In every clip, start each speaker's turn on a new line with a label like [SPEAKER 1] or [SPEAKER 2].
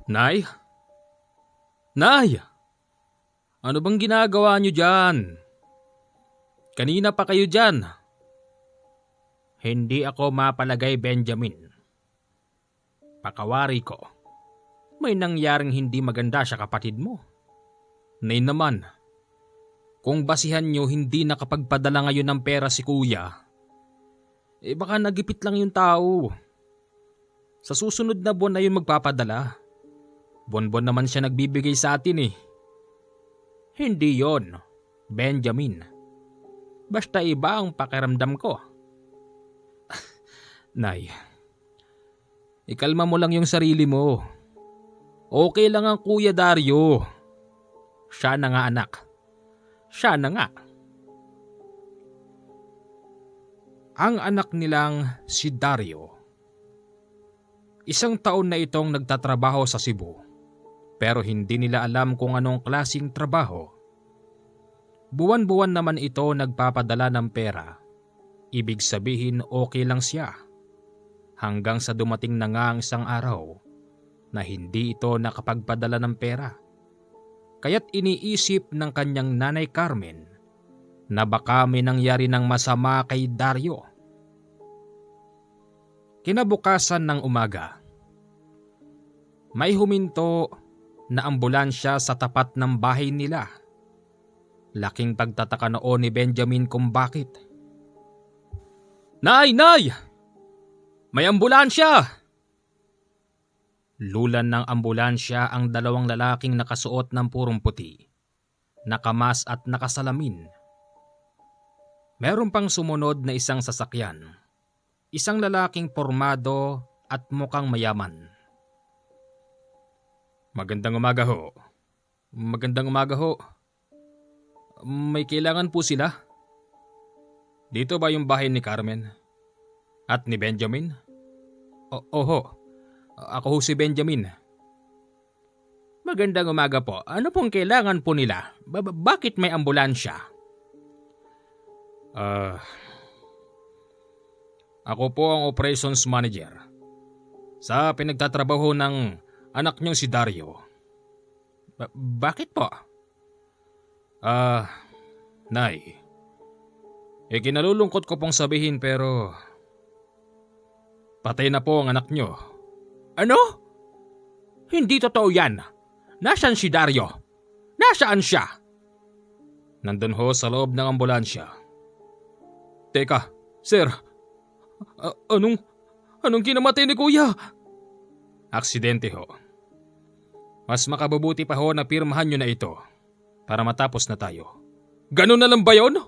[SPEAKER 1] Nay? Nay! Ano bang ginagawa niyo dyan? Kanina pa kayo dyan. Hindi ako mapalagay, Benjamin. Pakawari ko. May nangyaring hindi maganda sa kapatid mo. Nay naman, kung basihan niyo hindi nakapagpadala ngayon ng pera si kuya, baka nagipit lang yung tao. Sa susunod na buwan na yun magpapadala. Buwan-buwan naman siya nagbibigay sa atin eh. Hindi yon, Benjamin. Basta iba ang pakiramdam ko. Nay, ikalma mo lang yung sarili mo. Okay lang ang Kuya Dario. Siya na nga anak. Siya na nga. Ang anak nilang si Dario. 1 taon na itong nagtatrabaho sa Cebu. Pero hindi nila alam kung anong klaseng trabaho. Buwan-buwan naman ito nagpapadala ng pera. Ibig sabihin okay lang siya. Hanggang sa dumating na nga ang isang araw na hindi ito nakapagpadala ng pera. Kaya't iniisip ng kanyang nanay Carmen na baka may nangyari ng masama kay Dario. Kinabukasan ng umaga, may huminto na ambulansya sa tapat ng bahay nila. Laking pagtataka noon ni Benjamin kung bakit. Nay! Nay! May ambulansya! Lulan ng ambulansya ang 2 lalaking nakasuot ng purong puti, nakamas at nakasalamin. Meron pang sumunod na isang sasakyan. Isang lalaking pormado at mukhang mayaman. Magandang umaga ho. Magandang umaga ho. May kailangan po sila? Dito ba yung bahay ni Carmen? At ni Benjamin? Oho. Ako ho si Benjamin. Magandang umaga po. Ano pong kailangan po nila? Bakit may ambulansya? Ako po ang operations manager sa pinagtatrabaho ng anak niyong si Dario. Bakit po? Nay. Kinalulungkot ko pong sabihin pero patay na po ang anak niyo. Ano? Hindi totoo yan. Nasaan si Dario? Nasaan siya? Nandun ho sa loob ng ambulansya. Teka, sir. Anong kinamatay ni kuya? Aksidente ho. Mas makabubuti pa ho na pirmahan nyo na ito para matapos na tayo. Ganun na lang ba yun?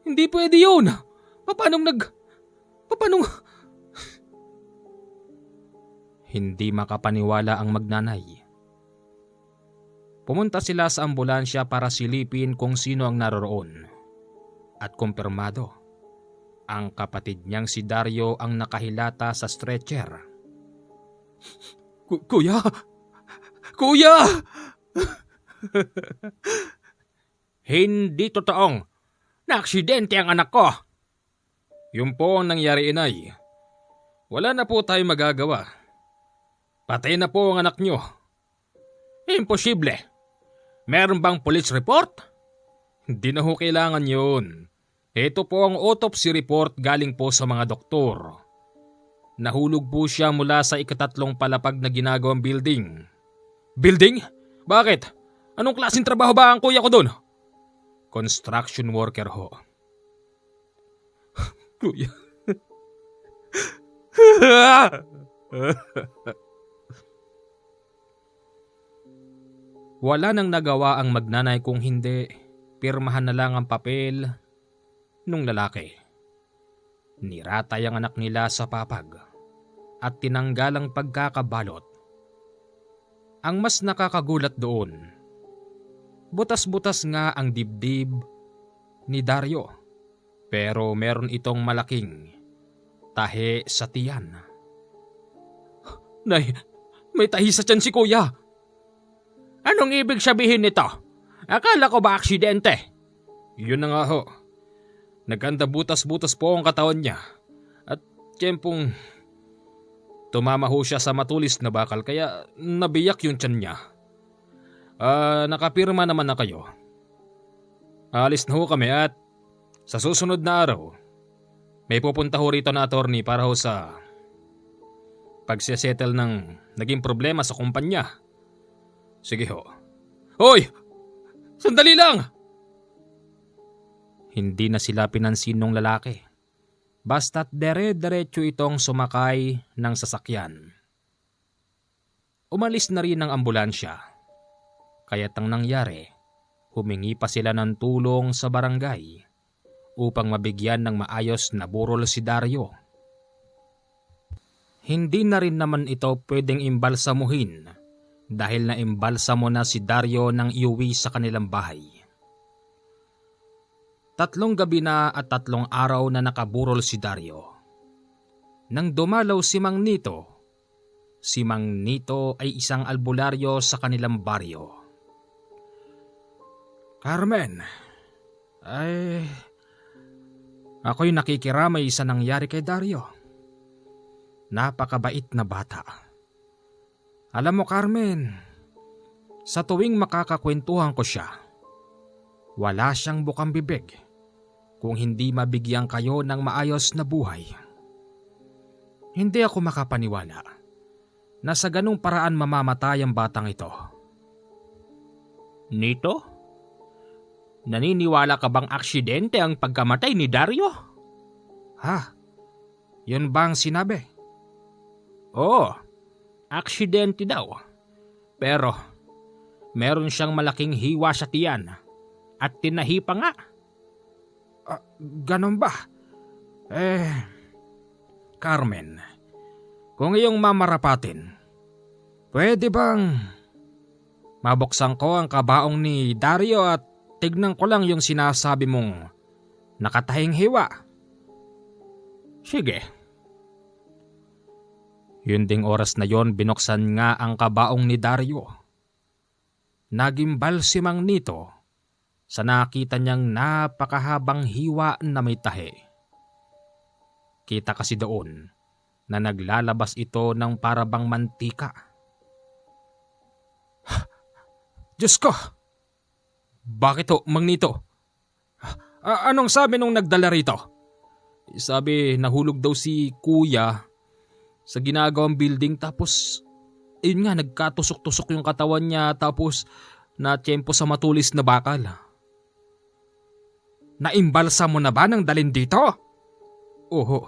[SPEAKER 1] Hindi pwede yun. Paano? Hindi makapaniwala ang magnanay. Pumunta sila sa ambulansya para silipin kung sino ang naroroon. At kumpirmado, ang kapatid niyang si Dario ang nakahilata sa stretcher. Kuya! Kuya! Hindi totoong naaksidente ang anak ko. Yun po ang nangyari, inay. Wala na po tayong magagawa. Patay na po ang anak nyo. Imposible. Meron bang police report? Hindi na ho kailangan yun. Ito po ang autopsy report galing po sa mga doktor. Nahulog po siya mula sa 3 palapag na ginagawang building. Building? Bakit? Anong klaseng trabaho ba ang kuya ko doon? Construction worker ho. Kuya. Wala nang nagawa ang magnanay kung hindi pirmahan na lang ang papel nung lalaki. Niratay ang anak nila sa papag at tinanggal ang pagkakabalot. Ang mas nakakagulat doon, butas-butas nga ang dibdib ni Dario, pero meron itong malaking tahi sa tiyan. Nay, may tahi sa tiyan si kuya. Anong ibig sabihin nito? Akala ko ba aksidente? Yun na nga ho. Nagkanda butas-butas po ang katawan niya. At tiyempong Tumama ho siya sa matulis na bakal kaya nabiyak yung tiyan niya. Nakapirma naman na kayo. Alis na ho kami at sa susunod na araw, may pupunta ho rito na attorney para ho sa pagsisettle ng naging problema sa kumpanya. Sige ho. Hoy! Sandali lang! Hindi na sila pinansin ng lalaki. Basta't dere-derecho itong sumakay ng sasakyan. Umalis na rin ang ambulansya. Kaya't ang nangyari, humingi pa sila ng tulong sa barangay upang mabigyan ng maayos na burol si Dario. Hindi na rin naman ito pwedeng imbalsamuhin dahil na imbalsamo na si Dario nang iuwi sa kanilang bahay. 3 gabi na at 3 araw na nakaburol si Dario. Nang dumalaw si Mang Nito ay isang albularyo sa kanilang baryo. Carmen, ako'y nakikiramay sa nangyari kay Dario. Napakabait na bata. Alam mo Carmen, sa tuwing makakakwentuhan ko siya, wala siyang bukang bibig kung hindi mabigyan kayo ng maayos na buhay. Hindi ako makapaniwala na sa ganung paraan mamamatay ang batang ito. Nito? Naniniwala ka bang aksidente ang pagkamatay ni Dario? Ha? Yun bang sinabi? Oo, aksidente daw. Pero meron siyang malaking hiwa sa tiyan at tinahi pa nga. Ganon ba? Carmen, kung iyong mamarapatin, pwede bang mabuksan ko ang kabaong ni Dario at tignan ko lang yung sinasabi mong nakatahing hiwa? Sige. Yun ding oras na yon binuksan nga ang kabaong ni Dario. Nagimbal si Mang Nito sa nakita niyang napakahabang hiwa na may tahi. Kita kasi doon na naglalabas ito ng parabang mantika. Diyos ko! Bakit ho, Mang Nito? Anong sabi nung nagdala rito? Sabi nahulog daw si Kuya sa ginagawang building tapos yun nga nagkatusok-tusok yung katawan niya tapos natiyempo sa matulis na bakal. Naimbalsa mo na ba nang dalhin dito? Oo.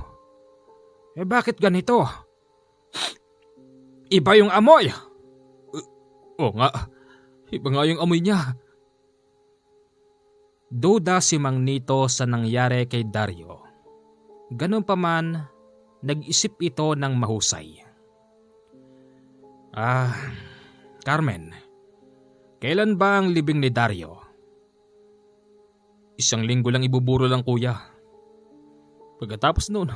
[SPEAKER 1] Bakit ganito? Iba yung amoy. Oo nga, iba nga yung amoy niya. Duda si Mang Nito sa nangyari kay Dario. Ganun pa man, nag-isip ito ng mahusay. Carmen, kailan ba ang libing ni Dario? 1 linggo lang ibuburo lang kuya. Pagkatapos noon,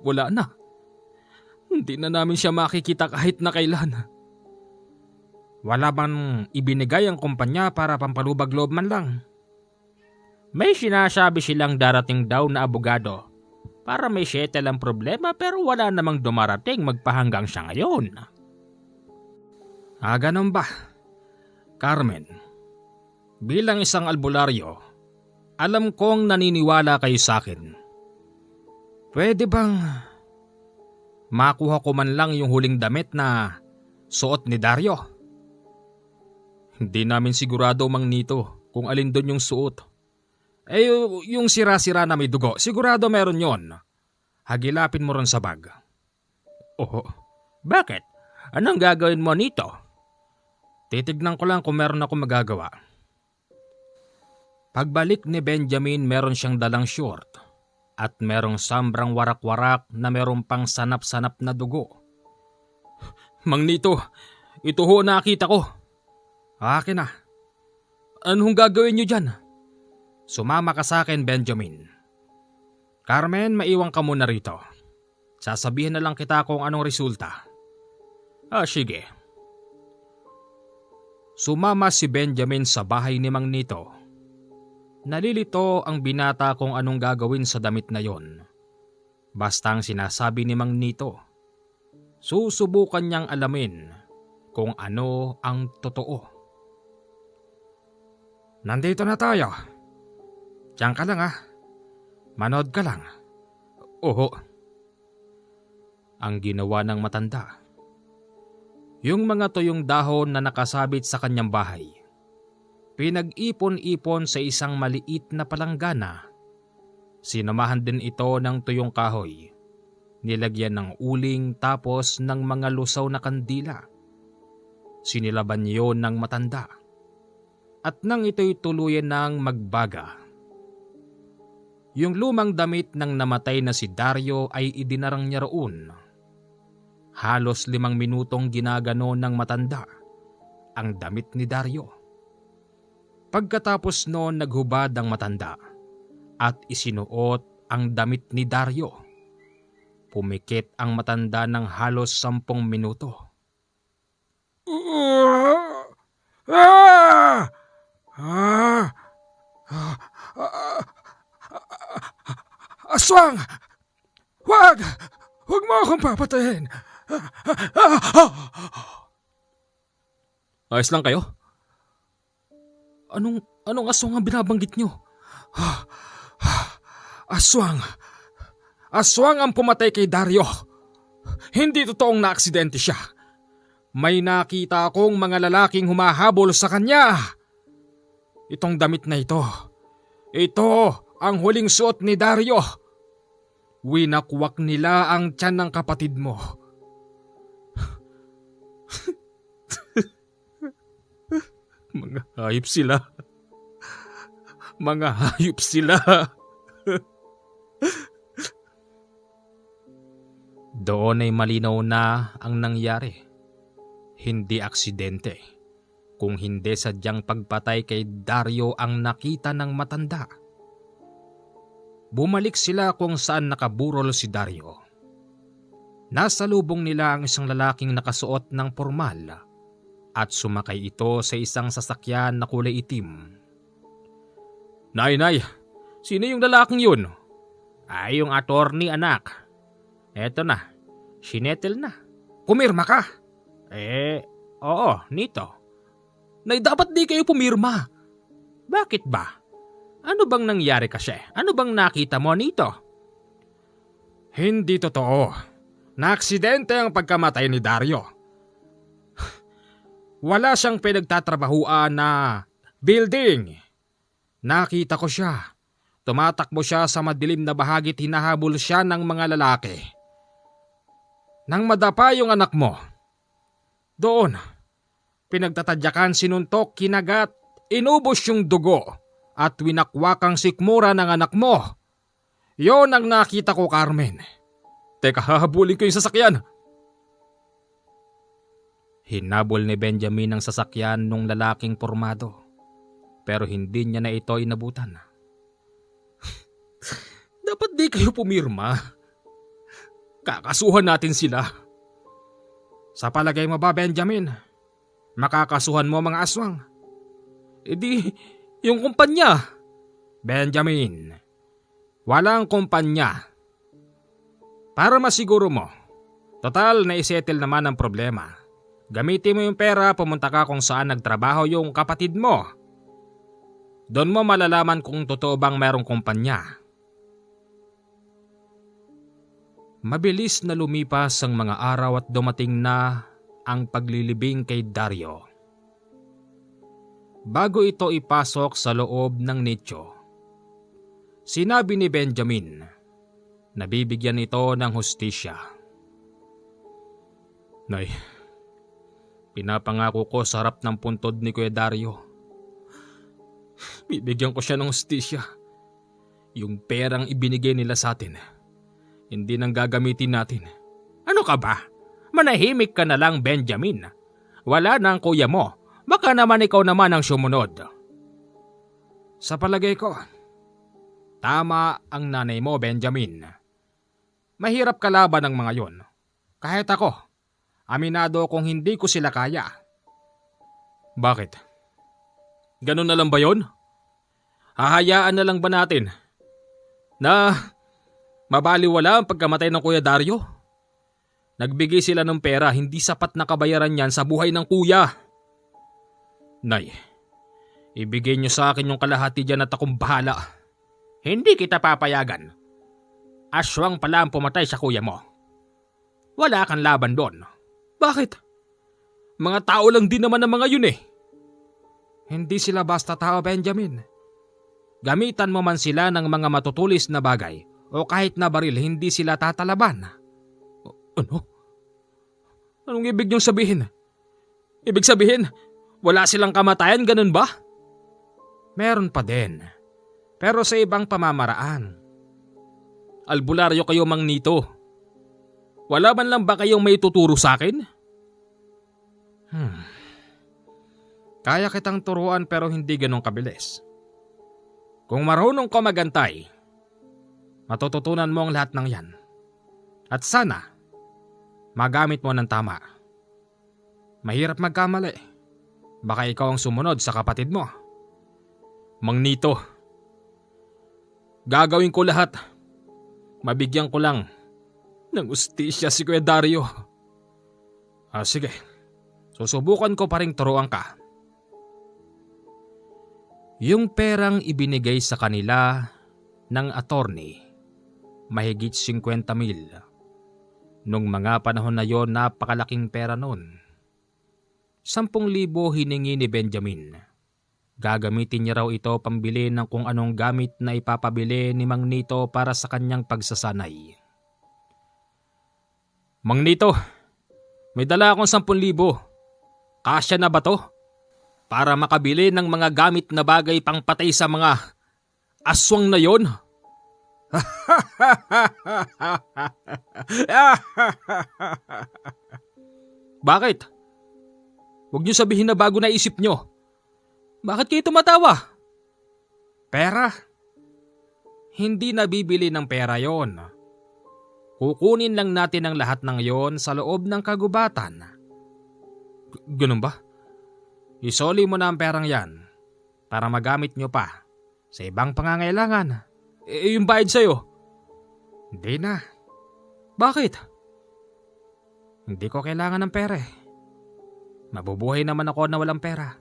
[SPEAKER 1] wala na. Hindi na namin siya makikita kahit na kailan. Wala bang ibinigay ang kumpanya para pampalubag loob man lang? May sinasabi silang darating daw na abogado para may settle ang problema pero wala namang dumarating magpahanggang siya ngayon. Ganun ba? Carmen, bilang isang albularyo, alam kong naniniwala kayo sa akin. Pwede bang makuha ko man lang yung huling damit na suot ni Dario? Hindi namin sigurado Mang Nito kung alin doon yung suot. Yung sira-sira na may dugo, sigurado meron yon. Hagilapin mo ron sa bag. Oh, bakit? Anong gagawin mo nito? Titignan ko lang kung meron ako magagawa. Pagbalik ni Benjamin, meron siyang dalang short at merong sambrang warak-warak na meron pang sanap-sanap na dugo. Mang Nito, ito ho nakita ko. Akin na. Anong gagawin niyo dyan? Sumama ka sa akin, Benjamin. Carmen, maiwan ka muna rito. Sasabihin na lang kita kung anong resulta. Sige. Sumama si Benjamin sa bahay ni Mang Nito. Nalilito ang binata kung anong gagawin sa damit na yon. Basta ang sinasabi ni Mang Nito, susubukan niyang alamin kung ano ang totoo. Nandito na tayo. Diyan ka lang Manood ka lang. Oo. Ang ginawa ng matanda. Yung mga tuyong dahon na nakasabit sa kanyang bahay, pinag-ipon-ipon sa isang maliit na palanggana. Sinamahan din ito ng tuyong kahoy. Nilagyan ng uling tapos ng mga lusaw na kandila. Sinilaban yun ng matanda. At nang ito'y tuluyan ng magbaga, yung lumang damit ng namatay na si Dario ay idinarang niya roon. Halos 5 minutong ginagano ng matanda ang damit ni Dario. Pagkatapos noon naghubad ang matanda at isinuot ang damit ni Dario. Pumikit ang matanda ng halos 10 minuto. Aswang! Huwag! Huwag mo akong papatayin! Ayos lang kayo? Anong aswang ang binabanggit nyo? Aswang! Aswang ang pumatay kay Dario. Hindi totoong naaksidente siya. May nakita akong mga lalaking humahabol sa kanya. Itong damit na ito. Ito ang huling suot ni Dario. Winakwak nila ang tiyan ng kapatid mo. Mga hayop sila. Mga hayop sila. Doon ay malinaw na ang nangyari. Hindi aksidente. Kung hindi sadyang pagpatay kay Dario ang nakita ng matanda. Bumalik sila kung saan nakaburol si Dario. Nasa lubong nila ang isang lalaking nakasuot ng pormal at sumakay ito sa isang sasakyan na kulay itim. Nay, sino yung lalaking yun? Ay, yung attorney anak. Eto na, sinetel na. Pumirma ka? Oo, nito. Nay, dapat di kayo pumirma. Bakit ba? Ano bang nangyari kasi? Ano bang nakita mo nito? Hindi totoo. Naaksidente ang pagkamatay ni Dario. Wala siyang pinagtatrabahuan na building. Nakita ko siya. Tumatakbo siya sa madilim na bahagi at hinahabol siya ng mga lalaki. Nang madapa yung anak mo, doon, pinagtatadyakan, sinuntok, kinagat, inubos yung dugo at winakwak ang sikmura ng anak mo. Yon ang nakita ko, Carmen. Teka, hahabulin ko yung sasakyan. Hinabol ni Benjamin ang sasakyan nung lalaking pormado, pero hindi niya na ito inabutan. Dapat di kayo pumirma. Kakasuhan natin sila. Sa palagay mo ba, Benjamin? Makakasuhan mo mga aswang? Yung kumpanya. Benjamin, walang kumpanya. Para masiguro mo, total na isettle naman ang problema. Gamitin mo yung pera, pumunta ka kung saan nagtrabaho yung kapatid mo. Doon mo malalaman kung totoo bang mayroong kumpanya. Mabilis na lumipas ang mga araw at dumating na ang paglilibing kay Dario. Bago ito ipasok sa loob ng nicho, sinabi ni Benjamin na bibigyan ito ng hustisya. Nay, pinapangako ko sa harap ng puntod ni Kuya Dario. Bibigyan ko siya ng hustisya. Yung perang ibinigay nila sa atin, hindi nang gagamitin natin. Ano ka ba? Manahimik ka na lang, Benjamin. Wala na ang kuya mo. Baka naman ikaw naman ang sumunod. Sa palagay ko, tama ang nanay mo, Benjamin. Mahirap kalaban ang mga yon. Kahit ako, aminado kung hindi ko sila kaya. Bakit? Ganun na lang ba yon? Hahayaan na lang ba natin na mabaliwala ang pagkamatay ng Kuya Dario? Nagbigay sila ng pera, hindi sapat na kabayaran yan sa buhay ng kuya. Nay, ibigay niyo sa akin yung kalahati dyan at akong bahala. Hindi kita papayagan. Aswang pala ang pumatay sa kuya mo. Wala kang laban doon. Bakit? Mga tao lang din naman ang mga yun eh. Hindi sila basta tao, Benjamin. Gamitan mo man sila ng mga matutulis na bagay o kahit na baril, hindi sila tatalaban. Ano? Anong ibig niyong sabihin? Ibig sabihin, wala silang kamatayan, ganun ba? Meron pa din, pero sa ibang pamamaraan. Albularyo kayo, Mang Nito. Wala man lang ba kayong may tuturo sa akin? Kaya kitang turuan pero hindi ganun kabilis. Kung marunong ka magantay, matututunan mo ang lahat ng yan. At sana, magamit mo ng tama. Mahirap magkamali. Baka ikaw ang sumunod sa kapatid mo. Mang Nito, gagawin ko lahat. Mabigyan ko lang ng ustisya si Kuya Dario. Sige, susubukan ko pa ring turuan ka. Yung perang ibinigay sa kanila ng attorney, mahigit 50,000. Nung mga panahon na yon, napakalaking pera noon. 10,000 hiningi ni Benjamin. Gagamitin niya raw ito pambili ng kung anong gamit na ipapabili ni Mang Nito para sa kanyang pagsasanay. Mang Nito, may dala akong 10,000. Kasya na ba to? Para makabili ng mga gamit na bagay pang patay sa mga aswang na yon? Bakit? Huwag niyo sabihin na bago naisip niyo. Bakit kayo tumatawa? Pera? Hindi nabibili ng pera yon. Kukunin lang natin ang lahat ng yon sa loob ng kagubatan. Ganun ba? Isoli mo na ang perang yan para magamit nyo pa sa ibang pangangailangan. Yung bayad sa'yo? Hindi na. Bakit? Hindi ko kailangan ng pera eh. Mabubuhay naman ako na walang pera.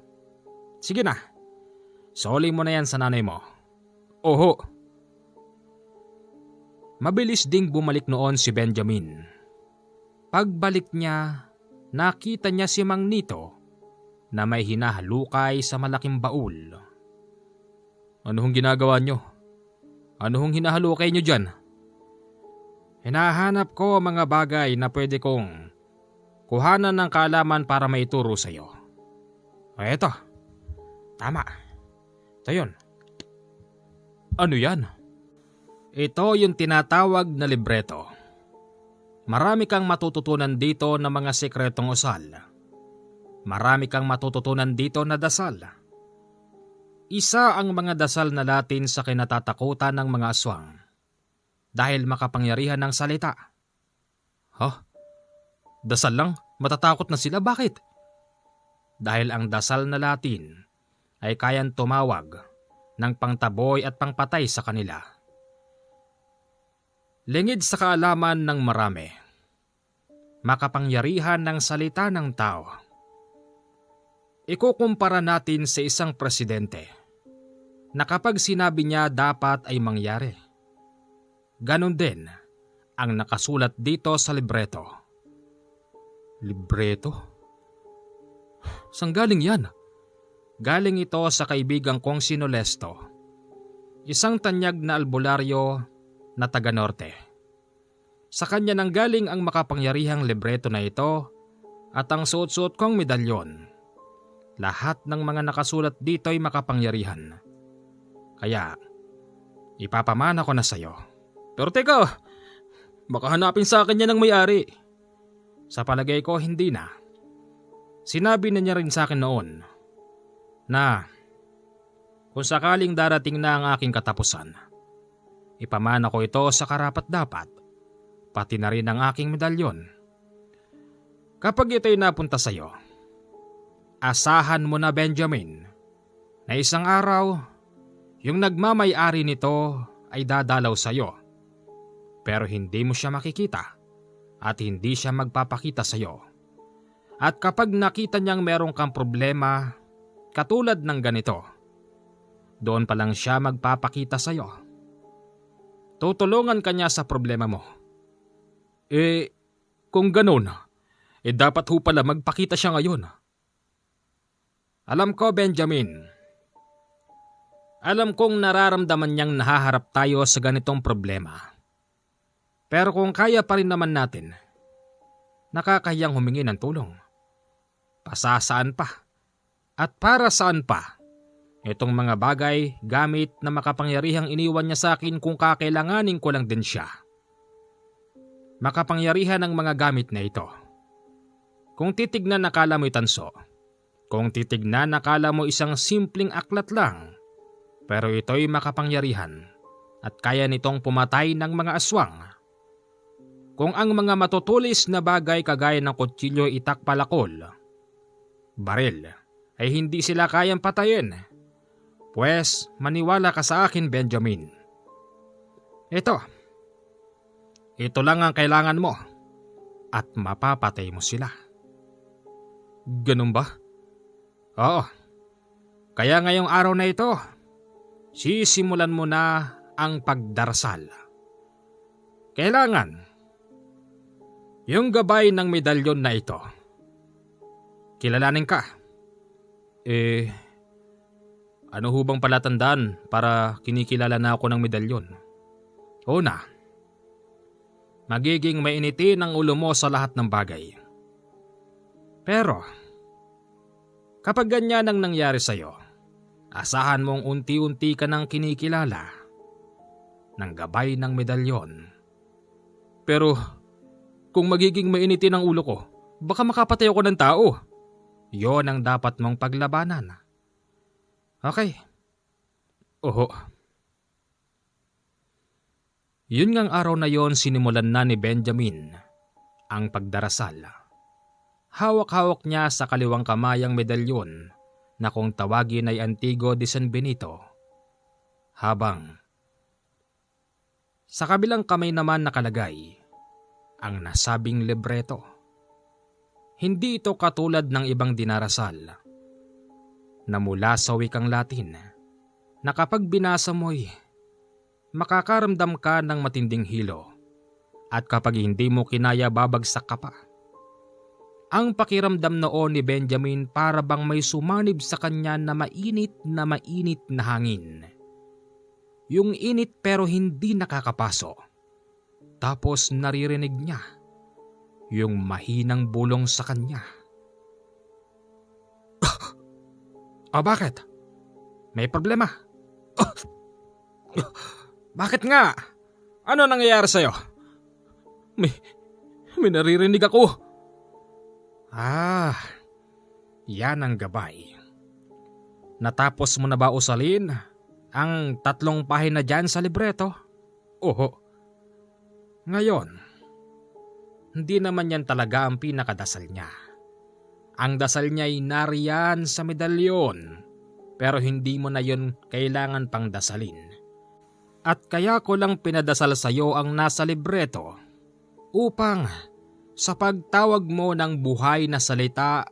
[SPEAKER 1] Sige na, soli mo na yan sa nanay mo. Oho. Mabilis ding bumalik noon si Benjamin. Pagbalik niya, nakita niya si Mang Nito na may hinahalukay sa malaking baul. Ano hong ginagawa nyo? Ano hong hinahalukay nyo dyan? Hinahanap ko mga bagay na pwede kong kuhanan ng kaalaman para maituro sa'yo. Eto, tama. Ito yun. Ano yan? Ito yung tinatawag na libreto. Marami kang matututunan dito ng mga sekretong usal. Marami kang matututunan dito na dasal. Isa ang mga dasal na Latin sa kinatatakutan ng mga aswang dahil makapangyarihan ng salita. Dasal lang? Matatakot na sila? Bakit? Dahil ang dasal na Latin ay kayang tumawag ng pangtaboy at pangpatay sa kanila. Lingid sa kaalaman ng marami, makapangyarihan ng salita ng tao. Ikukumpara natin sa isang presidente na kapag sinabi niya dapat ay mangyari. Ganon din ang nakasulat dito sa libreto. Libreto? Saan galing yan? Galing ito sa kaibigan kong si Nolesto, isang tanyag na albularyo na taga-norte. Sa kanya nang galing ang makapangyarihang libreto na ito at ang suot-suot kong medalyon. Lahat ng mga nakasulat dito ay makapangyarihan. Kaya, ipapamana ko na sa'yo. Pero teka, baka hanapin sa akin yan ng may-ari. Sa palagay ko, hindi na. Sinabi na niya rin sa akin noon na kung sakaling darating na ang aking katapusan, ipamana ko ito sa karapat-dapat, pati na rin ang aking medalyon. Kapag ito'y napunta sa'yo, asahan mo na, Benjamin, na isang araw, yung nagmamay-ari nito ay dadalaw sa'yo. Pero hindi mo siya makikita at hindi siya magpapakita sa iyo. At kapag nakita niyang meron kang problema katulad ng ganito, doon pa lang siya magpapakita sa iyo. Tutulungan ka niya sa problema mo. Kung ganun, dapat ho pala magpakita siya ngayon. Alam ko, Benjamin. Alam kong nararamdaman niyang nahaharap tayo sa ganitong problema. Pero kung kaya pa rin naman natin, nakakahiyang humingi ng tulong. Pasasaan pa? At para saan pa? Itong mga bagay, gamit na makapangyarihang iniwan niya sa akin kung kakailanganin ko lang din siya. Makapangyarihan ang mga gamit na ito. Kung titignan nakala mo'y tanso, kung titignan nakala mo isang simpleng aklat lang, pero ito'y makapangyarihan at kaya nitong pumatay ng mga aswang. Kung ang mga matutulis na bagay kagaya ng kutsilyo, itak, palakol, baril, ay hindi sila kayang patayin, pues maniwala ka sa akin, Benjamin. Ito lang ang kailangan mo at mapapatay mo sila. Ganun ba? Oo. Kaya ngayong araw na ito, sisimulan mo na ang pagdarasal. Kailangan, yung gabay ng medalyon na ito, kilalanin ka. Ano ho bang palatandaan para kinikilala na ako ng medalyon? Una, magiging mainitin ang ulo mo sa lahat ng bagay. Pero, kapag ganyan ang nangyari sa'yo, asahan mong unti-unti ka nang kinikilala ng gabay ng medalyon. Pero, kung magiging mainitin ang ulo ko, baka makapatay ako ng tao. Yon ang dapat mong paglabanan. Okay. Oho. Yun ngang araw na yon, sinimulan na ni Benjamin ang pagdarasal. Hawak-hawak niya sa kaliwang kamay ang medalyon na kung tawagin ay Antigo de San Benito, habang sa kabilang kamay naman nakalagay ang nasabing libreto. Hindi ito katulad ng ibang dinarasal na mula sa wikang Latin na kapag binasa mo'y makakaramdam ka ng matinding hilo at kapag hindi mo kinaya babagsak ka pa. Ang pakiramdam noon ni Benjamin para bang may sumanib sa kanya na mainit na hangin. Yung init pero hindi nakakapaso. Tapos naririnig niya yung mahinang bulong sa kanya. Bakit? May problema? Bakit nga? Ano nangyayari sa'yo? May naririnig ako. Yan ang gabay. Natapos mo na ba usalin ang 3 pahina dyan sa libreto? Oho. Ngayon, hindi naman yan talaga ang pinakadasal niya. Ang dasal niya ay nariyan sa medalyon, pero hindi mo na yun kailangan pang dasalin. At kaya ko lang pinadasal sa iyo ang nasa libreto upang sa pagtawag mo ng buhay na salita,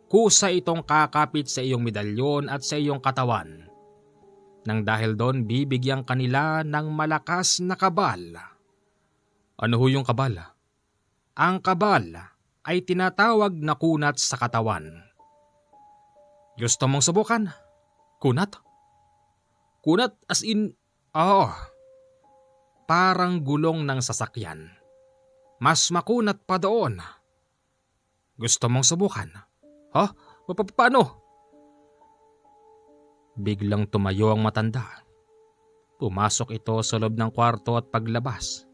[SPEAKER 1] kusa itong kakapit sa iyong medalyon at sa iyong katawan. Nang dahil doon bibigyan kanila ng malakas na kabal. Ano ho yung kabal? Ang kabal ay tinatawag na kunat sa katawan. Gusto mong subukan? Kunat? Kunat as in, parang gulong ng sasakyan. Mas makunat pa doon. Gusto mong subukan? Paano? Biglang tumayo ang matanda. Pumasok ito sa loob ng kwarto at paglabas,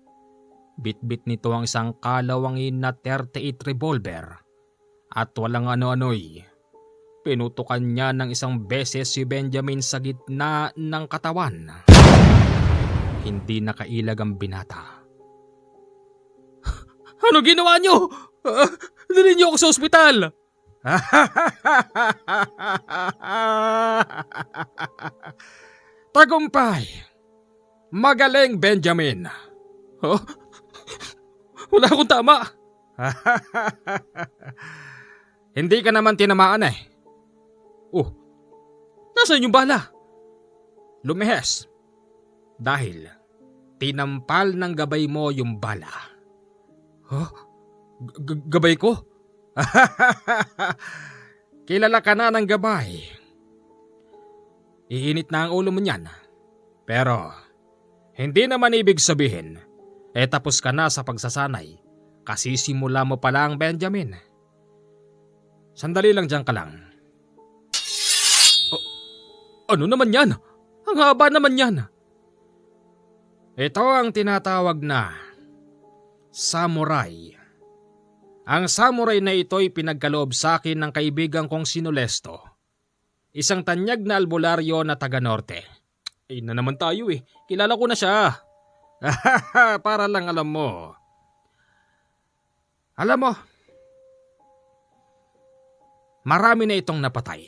[SPEAKER 1] bitbit nito ang isang kalawangin na 38 revolver at walang ano-ano'y pinutukan niya ng isang beses si Benjamin sa gitna ng katawan. Hindi nakailag ang binata. Ano ginawa niyo? Dalhin niyo ako sa ospital! Tagumpay! Magaling, Benjamin! Wala akong tama. Hindi ka naman tinamaan eh. Oh, nasaan yung bala? Lumihes. Dahil tinampal ng gabay mo yung bala. Huh? Gabay ko? Kilala ka na ng gabay. Iinit na ang ulo mo niyan. Pero hindi naman ibig sabihin tapos ka na sa pagsasanay. Kasi simula mo pa lang, Benjamin. Sandali lang dyan ka lang. Ano naman yan? Ang haba naman yan. Ito ang tinatawag na samurai. Ang samurai na ito'y pinagkaloob sa akin ng kaibigan kong si Nolesto. Isang tanyag na albularyo na taga-norte. Na naman tayo eh. Kilala ko na siya. Para lang alam mo. Alam mo, marami na itong napatay.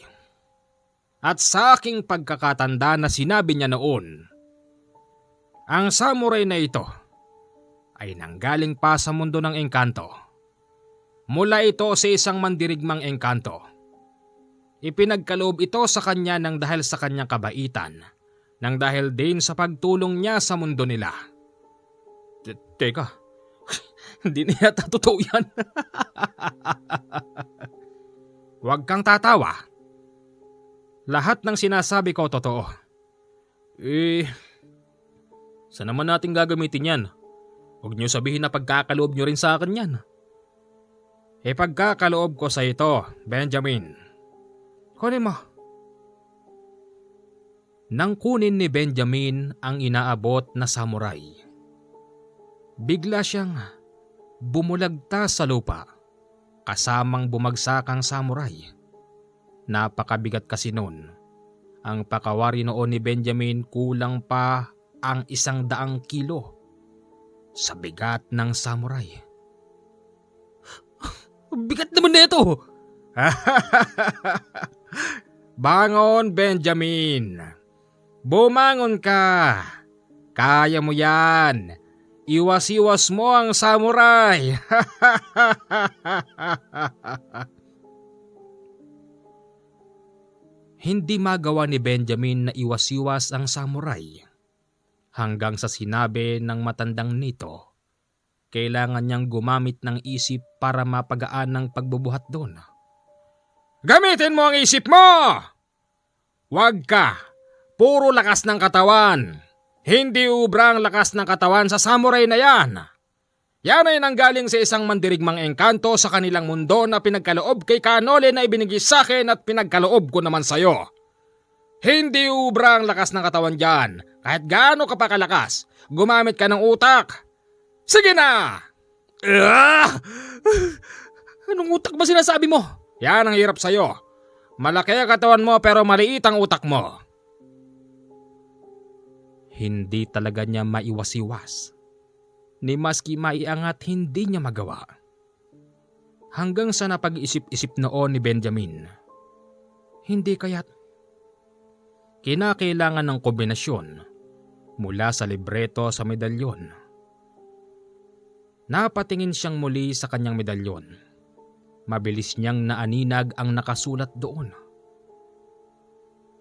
[SPEAKER 1] At sa aking pagkakatanda na sinabi niya noon, ang samurai na ito ay nanggaling pa sa mundo ng engkanto. Mula ito sa isang mandirigmang engkanto. Ipinagkaloob ito sa kanya ng dahil sa kanyang kabaitan, nang dahil din sa pagtulong niya sa mundo nila. Teka, hindi na yata totoo yan. Huwag kang tatawa. Lahat ng sinasabi ko totoo. Saan naman natin gagamitin yan? Huwag niyo sabihin na pagkakaloob niyo rin sa akin yan. Pagkakaloob ko sa ito, Benjamin. Kunin mo. Nang kunin ni Benjamin ang inaabot na samurai, bigla siyang bumulagta sa lupa, kasamang bumagsakang samurai. Napakabigat kasi noon. Ang pakawari noon ni Benjamin kulang pa ang 100 kilo sa bigat ng samurai. Bigat naman na ito! Bangon, Benjamin! Bumangon ka! Kaya mo yan! Iwas-iwas mo ang samurai! Hindi magawa ni Benjamin na iwas-iwas ang samurai. Hanggang sa sinabi ng matandang nito, kailangan niyang gumamit ng isip para mapagaan ang pagbubuhat doon. Gamitin mo ang isip mo! Huwag ka! Puro lakas ng katawan! Hindi ubrang lakas ng katawan sa samurai na yan! Yan ay nanggaling sa isang mandirigmang engkanto sa kanilang mundo na pinagkaloob kay Kanole na ibinigay sa akin at pinagkaloob ko naman sa'yo. Hindi ubrang lakas ng katawan dyan. Kahit gaano ka pa kalakas, gumamit ka ng utak. Sige na! Anong utak ba sinasabi mo? Yan ang hirap sa'yo. Malaki ang katawan mo pero maliit ang utak mo. Hindi talaga niya maiwas-iwas. Ni maski maiangat hindi niya magawa. Hanggang sa napag-isip-isip noon ni Benjamin. Hindi kaya't kinakailangan ng kombinasyon mula sa libreto sa medalyon. Napatingin siyang muli sa kanyang medalyon. Mabilis niyang naaninag ang nakasulat doon.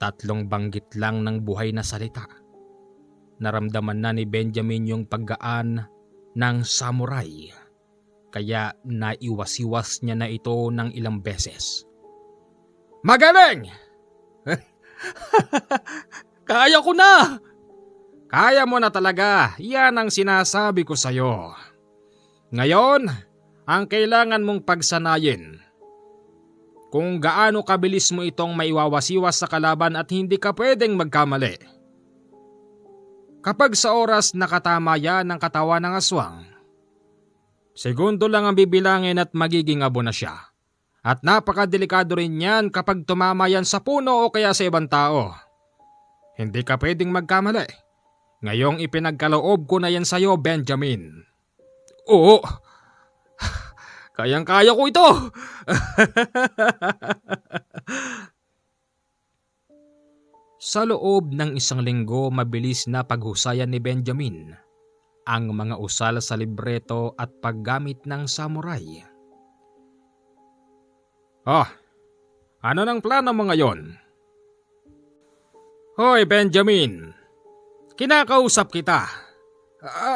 [SPEAKER 1] 3 banggit lang ng buhay na salita. Naramdaman na ni Benjamin yung paggaan ng samurai, kaya naiwas-iwas niya na ito ng ilang beses. Magaling! Kaya ko na! Kaya mo na talaga, yan ang sinasabi ko sa'yo. Ngayon, ang kailangan mong pagsanayin. Kung gaano kabilis mo itong maiwawasiwas sa kalaban at hindi ka pwedeng magkamali. Kapag sa oras nakatama yan ng katawan ng aswang, segundo lang ang bibilangin at magiging abo na siya. At napakadelikado rin yan kapag tumama yan sa puno o kaya sa ibang tao. Hindi ka pwedeng magkamali. Ngayong ipinagkaloob ko na yan sa'yo, Benjamin. Oo, kayang-kaya ko ito. Sa loob ng 1 linggo, mabilis na paghusayan ni Benjamin ang mga usal sa libreto at paggamit ng samurai. Oh, ano nang plano mo ngayon? Hoy Benjamin, kinakausap kita.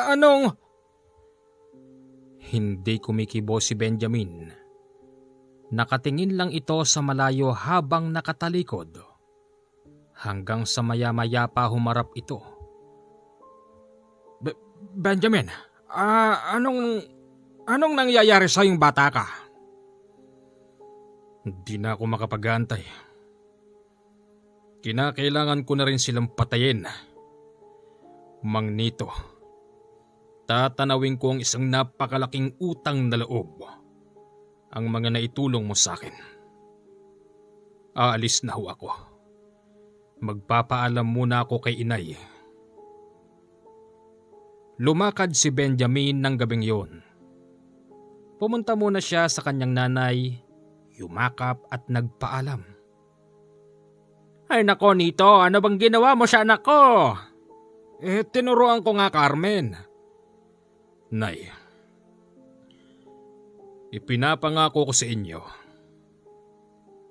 [SPEAKER 1] Anong... Hindi kumikibo si Benjamin. Nakatingin lang ito sa malayo habang nakatalikod. Hanggang sa maya-maya pa humarap ito. Benjamin, anong nangyayari sa yung bata ka? Hindi na ako makapag-aantay. Kinakailangan ko na rin silang patayin. Mang Nito, tatanawin ko ang isang napakalaking utang na loob. Ang mga naitulong mo sa akin. Aalis na ho ako. Magpapaalam muna ako kay inay. Lumakad si Benjamin ng gabing yun. Pumunta muna siya sa kanyang nanay, yumakap at nagpaalam. Ay nako Nito, ano bang ginawa mo sa anak ko? Tinuruan ko nga Carmen. Nay, ipinapangako ko sa inyo,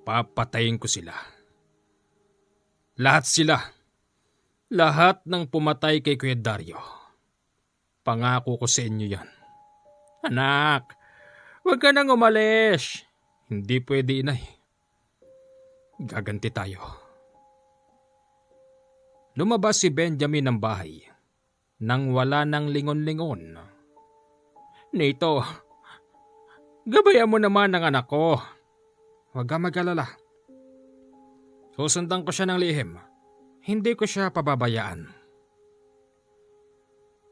[SPEAKER 1] papatayin ko sila. Lahat sila. Lahat ng pumatay kay Kuya Dario. Pangako ko sa inyo yan. Anak, huwag ka nang umalis. Hindi pwede inay. Gaganti tayo. Lumabas si Benjamin ng bahay nang wala ng lingon-lingon. Nito, gabayan mo naman ang anak ko. Huwag ka mag-alala. Susundan ko siya ng lihim. Hindi ko siya pababayaan.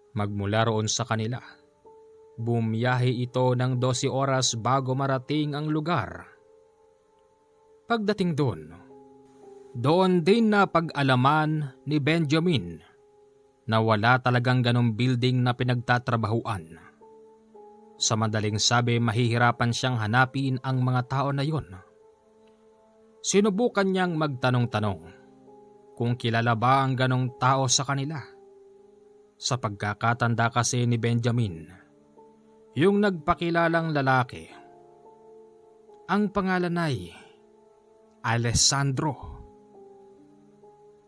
[SPEAKER 1] Magmula roon sa kanila, bumiyahe ito ng 12 oras bago marating ang lugar. Pagdating doon din na pag-alaman ni Benjamin na wala talagang ganong building na pinagtatrabahuan. Sa madaling sabi, mahihirapan siyang hanapin ang mga tao na yon. Sinubukan niyang magtanong-tanong kung kilala ba ang ganong tao sa kanila. Sa pagkakatanda kasi ni Benjamin, yung nagpakilalang lalaki, ang pangalan ay Alessandro.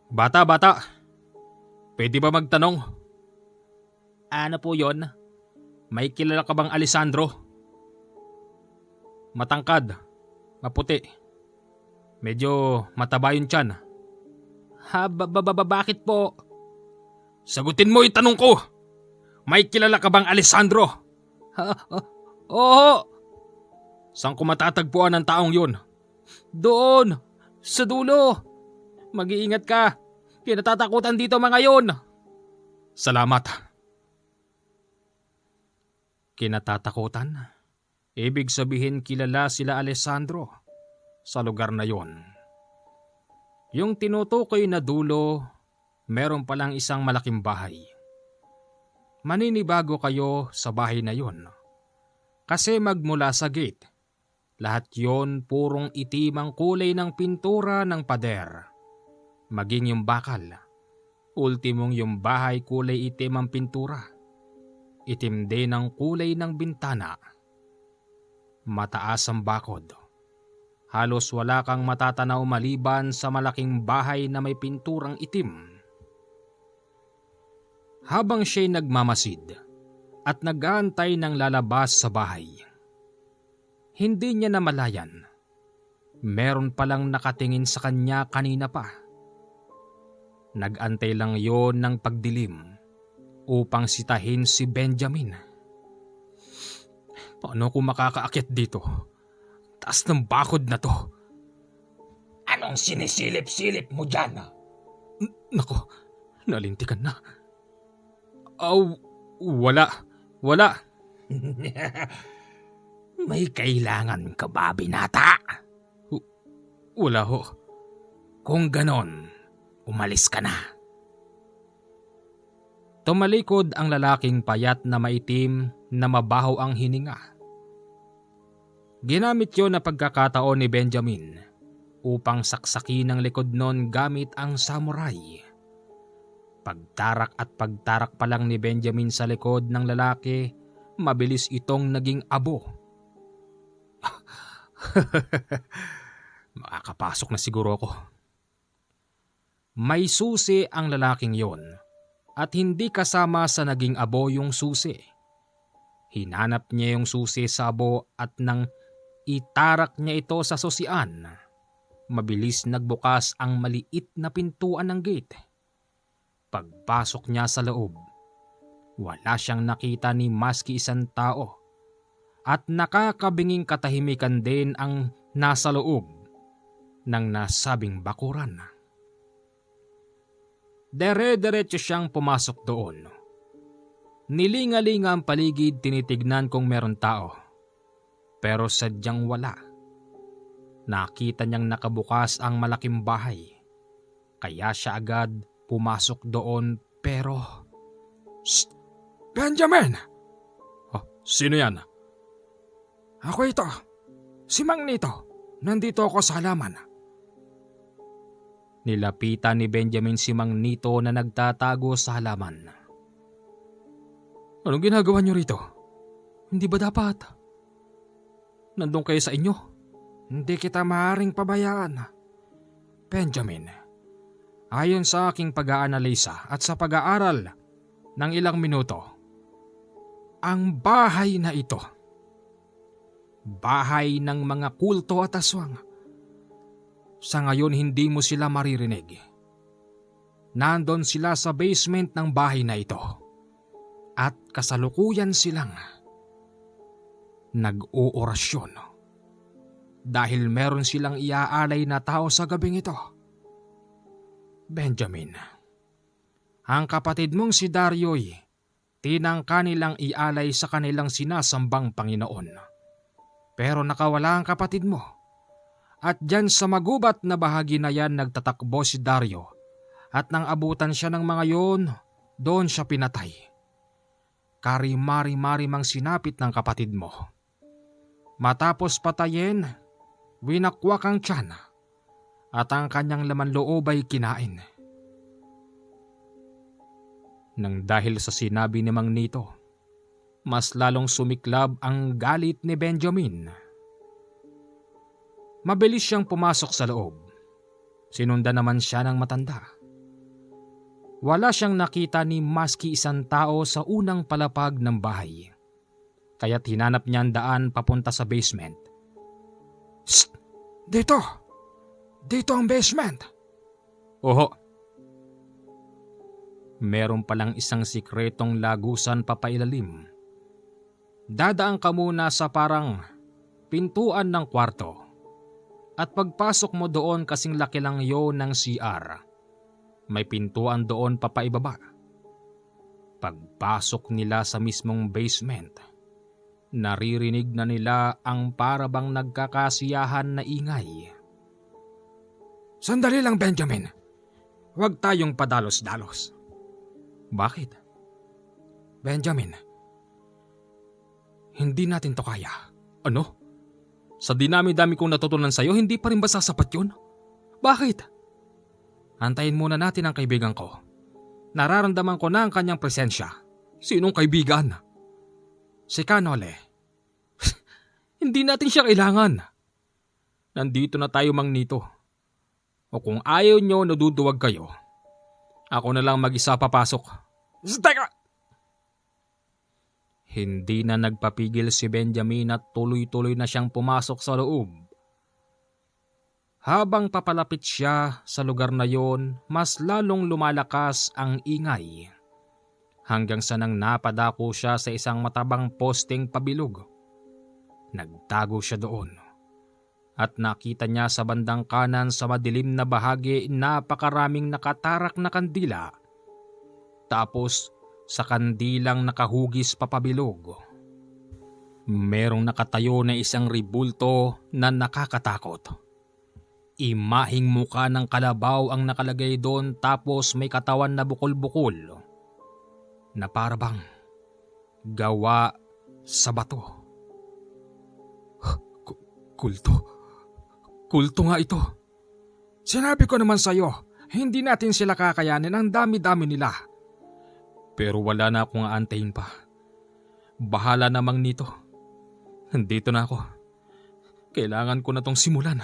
[SPEAKER 1] Bata, pwede ba magtanong? Ano po yon? May kilala ka bang Alessandro? Matangkad, maputi, medyo mataba yung tiyan. Bakit po? Sagutin mo yung tanong ko. May kilala ka bang Alessandro? Oo. Saan ko matatagpuan ang taong yun? Doon, sa dulo. Mag-iingat ka. Kinatatakutan dito mga yon. Salamat. Kinatatakutan? Ibig sabihin kilala sila Alessandro sa lugar na yon. Yung tinutukoy na dulo, meron palang isang malaking bahay. Maninibago kayo sa bahay na yon. Kasi magmula sa gate, lahat yon purong itim ang kulay ng pintura ng pader. Maging yung bakal, ultimong yung bahay kulay itim ang pintura. Itim din ang kulay ng bintana. Mataas ang bakod. Halos wala kang matatanaw maliban sa malaking bahay na may pinturang itim. Habang siya'y nagmamasid at nag-aantay ng lalabas sa bahay, hindi niya namalayan. Meron palang nakatingin sa kanya kanina pa. Nag-antay lang yon ng pagdilim upang sitahin si Benjamin. Paano ko makakaakyat dito? Taas ng bakod na to. Anong sinisilip-silip mo dyan? Nako, nalintikan na. Wala. May kailangan ka ba, binata? Wala ho. Kung ganon, umalis ka na. Tumalikod ang lalaking payat na maitim na mabaho ang hininga. Ginamit yun na pagkakataon ni Benjamin upang saksakin ang likod nun gamit ang samurai. Pagtarak at pagtarak pa lang ni Benjamin sa likod ng lalaki, mabilis itong naging abo. Makakapasok na siguro ako. May susi ang lalaking yon at hindi kasama sa naging abo yung susi. Hinanap niya yung susi sa abo at nang itarak niya ito sa susian, mabilis nagbukas ang maliit na pintuan ng gate. Pagpasok niya sa loob, wala siyang nakita ni maski isang tao at nakakabinging katahimikan din ang nasa loob ng nasabing bakuran. Dere-derecho siyang pumasok doon. Nilingalinga ang paligid, tinitignan kung meron tao. Pero sadyang wala. Nakita niyang nakabukas ang malaking bahay. Kaya siya agad pumasok doon pero...
[SPEAKER 2] Shh! Benjamin!
[SPEAKER 1] Oh, sino yan?
[SPEAKER 2] Ako ito. Si Mang Nito. Nandito ako sa halaman.
[SPEAKER 1] Nilapitan ni Benjamin si Mang Nito na nagtatago sa halaman. Anong ginagawa niyo rito? Hindi ba dapat? Nandun kayo sa inyo?
[SPEAKER 2] Hindi kita maaaring pabayaan. Benjamin, ayon sa aking pag-aanalisa at sa pag-aaral ng ilang minuto, ang bahay na ito, bahay ng mga kulto at aswang, sa ngayon hindi mo sila maririnig. Nandun sila sa basement ng bahay na ito at kasalukuyan silang nag-oorasyon dahil meron silang iaalay na tao sa gabing ito. Benjamin, ang kapatid mong si Dario'y tinangka nilang ialay sa kanilang sinasambang Panginoon. Pero nakawala ang kapatid mo. At dyan sa magubat na bahagi na yan nagtatakbo si Dario at nang abutan siya ng mga yon, doon siya pinatay. Karimari-mari mang sinapit ng kapatid mo. Matapos patayin, winakwak ang tiyan at ang kanyang laman loob ay kinain.
[SPEAKER 1] Nang dahil sa sinabi ni Mang Nito, mas lalong sumiklab ang galit ni Benjamin. Mabilis siyang pumasok sa loob. Sinundan naman siya ng matanda. Wala siyang nakita ni maski isang tao sa unang palapag ng bahay. Kaya't hinanap niya ang daan papunta sa basement.
[SPEAKER 2] Shh! Dito! Dito ang basement!
[SPEAKER 1] Oho. Meron palang isang sikretong lagusan papailalim. Dadaan ka muna sa parang pintuan ng kwarto. At pagpasok mo doon kasing laki lang yon ng CR. May pintuan doon papaibaba. Pagpasok nila sa mismong basement, naririnig na nila ang parabang nagkakasiyahan na ingay.
[SPEAKER 2] Sandali lang, Benjamin. Huwag tayong padalos-dalos.
[SPEAKER 1] Bakit?
[SPEAKER 2] Benjamin, hindi natin to kaya.
[SPEAKER 1] Ano? Sa dinami-dami kong natutunan sa'yo, hindi pa rin ba sasapat yun? Bakit?
[SPEAKER 2] Antayin muna natin ang kaibigan ko.
[SPEAKER 1] Nararamdaman ko na ang kanyang presensya. Sinong kaibigan?
[SPEAKER 2] Si Kanole.
[SPEAKER 1] Hindi natin siya kailangan. Nandito na tayo, Mang Nito. O kung ayaw nyo naduduwag kayo, ako na lang mag-isa papasok.
[SPEAKER 2] Teka!
[SPEAKER 1] Hindi na nagpapigil si Benjamin at tuloy-tuloy na siyang pumasok sa loob. Habang papalapit siya sa lugar na yon, mas lalong lumalakas ang ingay. Hanggang sa nang napadako siya sa isang matabang posting pabilog. Nagtago siya doon. At nakita niya sa bandang kanan sa madilim na bahagi napakaraming nakatarak na kandila. Tapos sa kandilang nakahugis papabilog, merong nakatayo na isang ribulto na nakakatakot. Imahing muka ng kalabaw ang nakalagay doon, tapos may katawan na bukol-bukol na parabang gawa sa bato.
[SPEAKER 2] Kulto nga ito. Sinabi ko naman sa'yo, Hindi natin sila kakayanin, ang dami-dami nila.
[SPEAKER 1] Pero wala na akong aantayin pa. Bahala namang nito. Nandito na ako. Kailangan ko na tong simulan.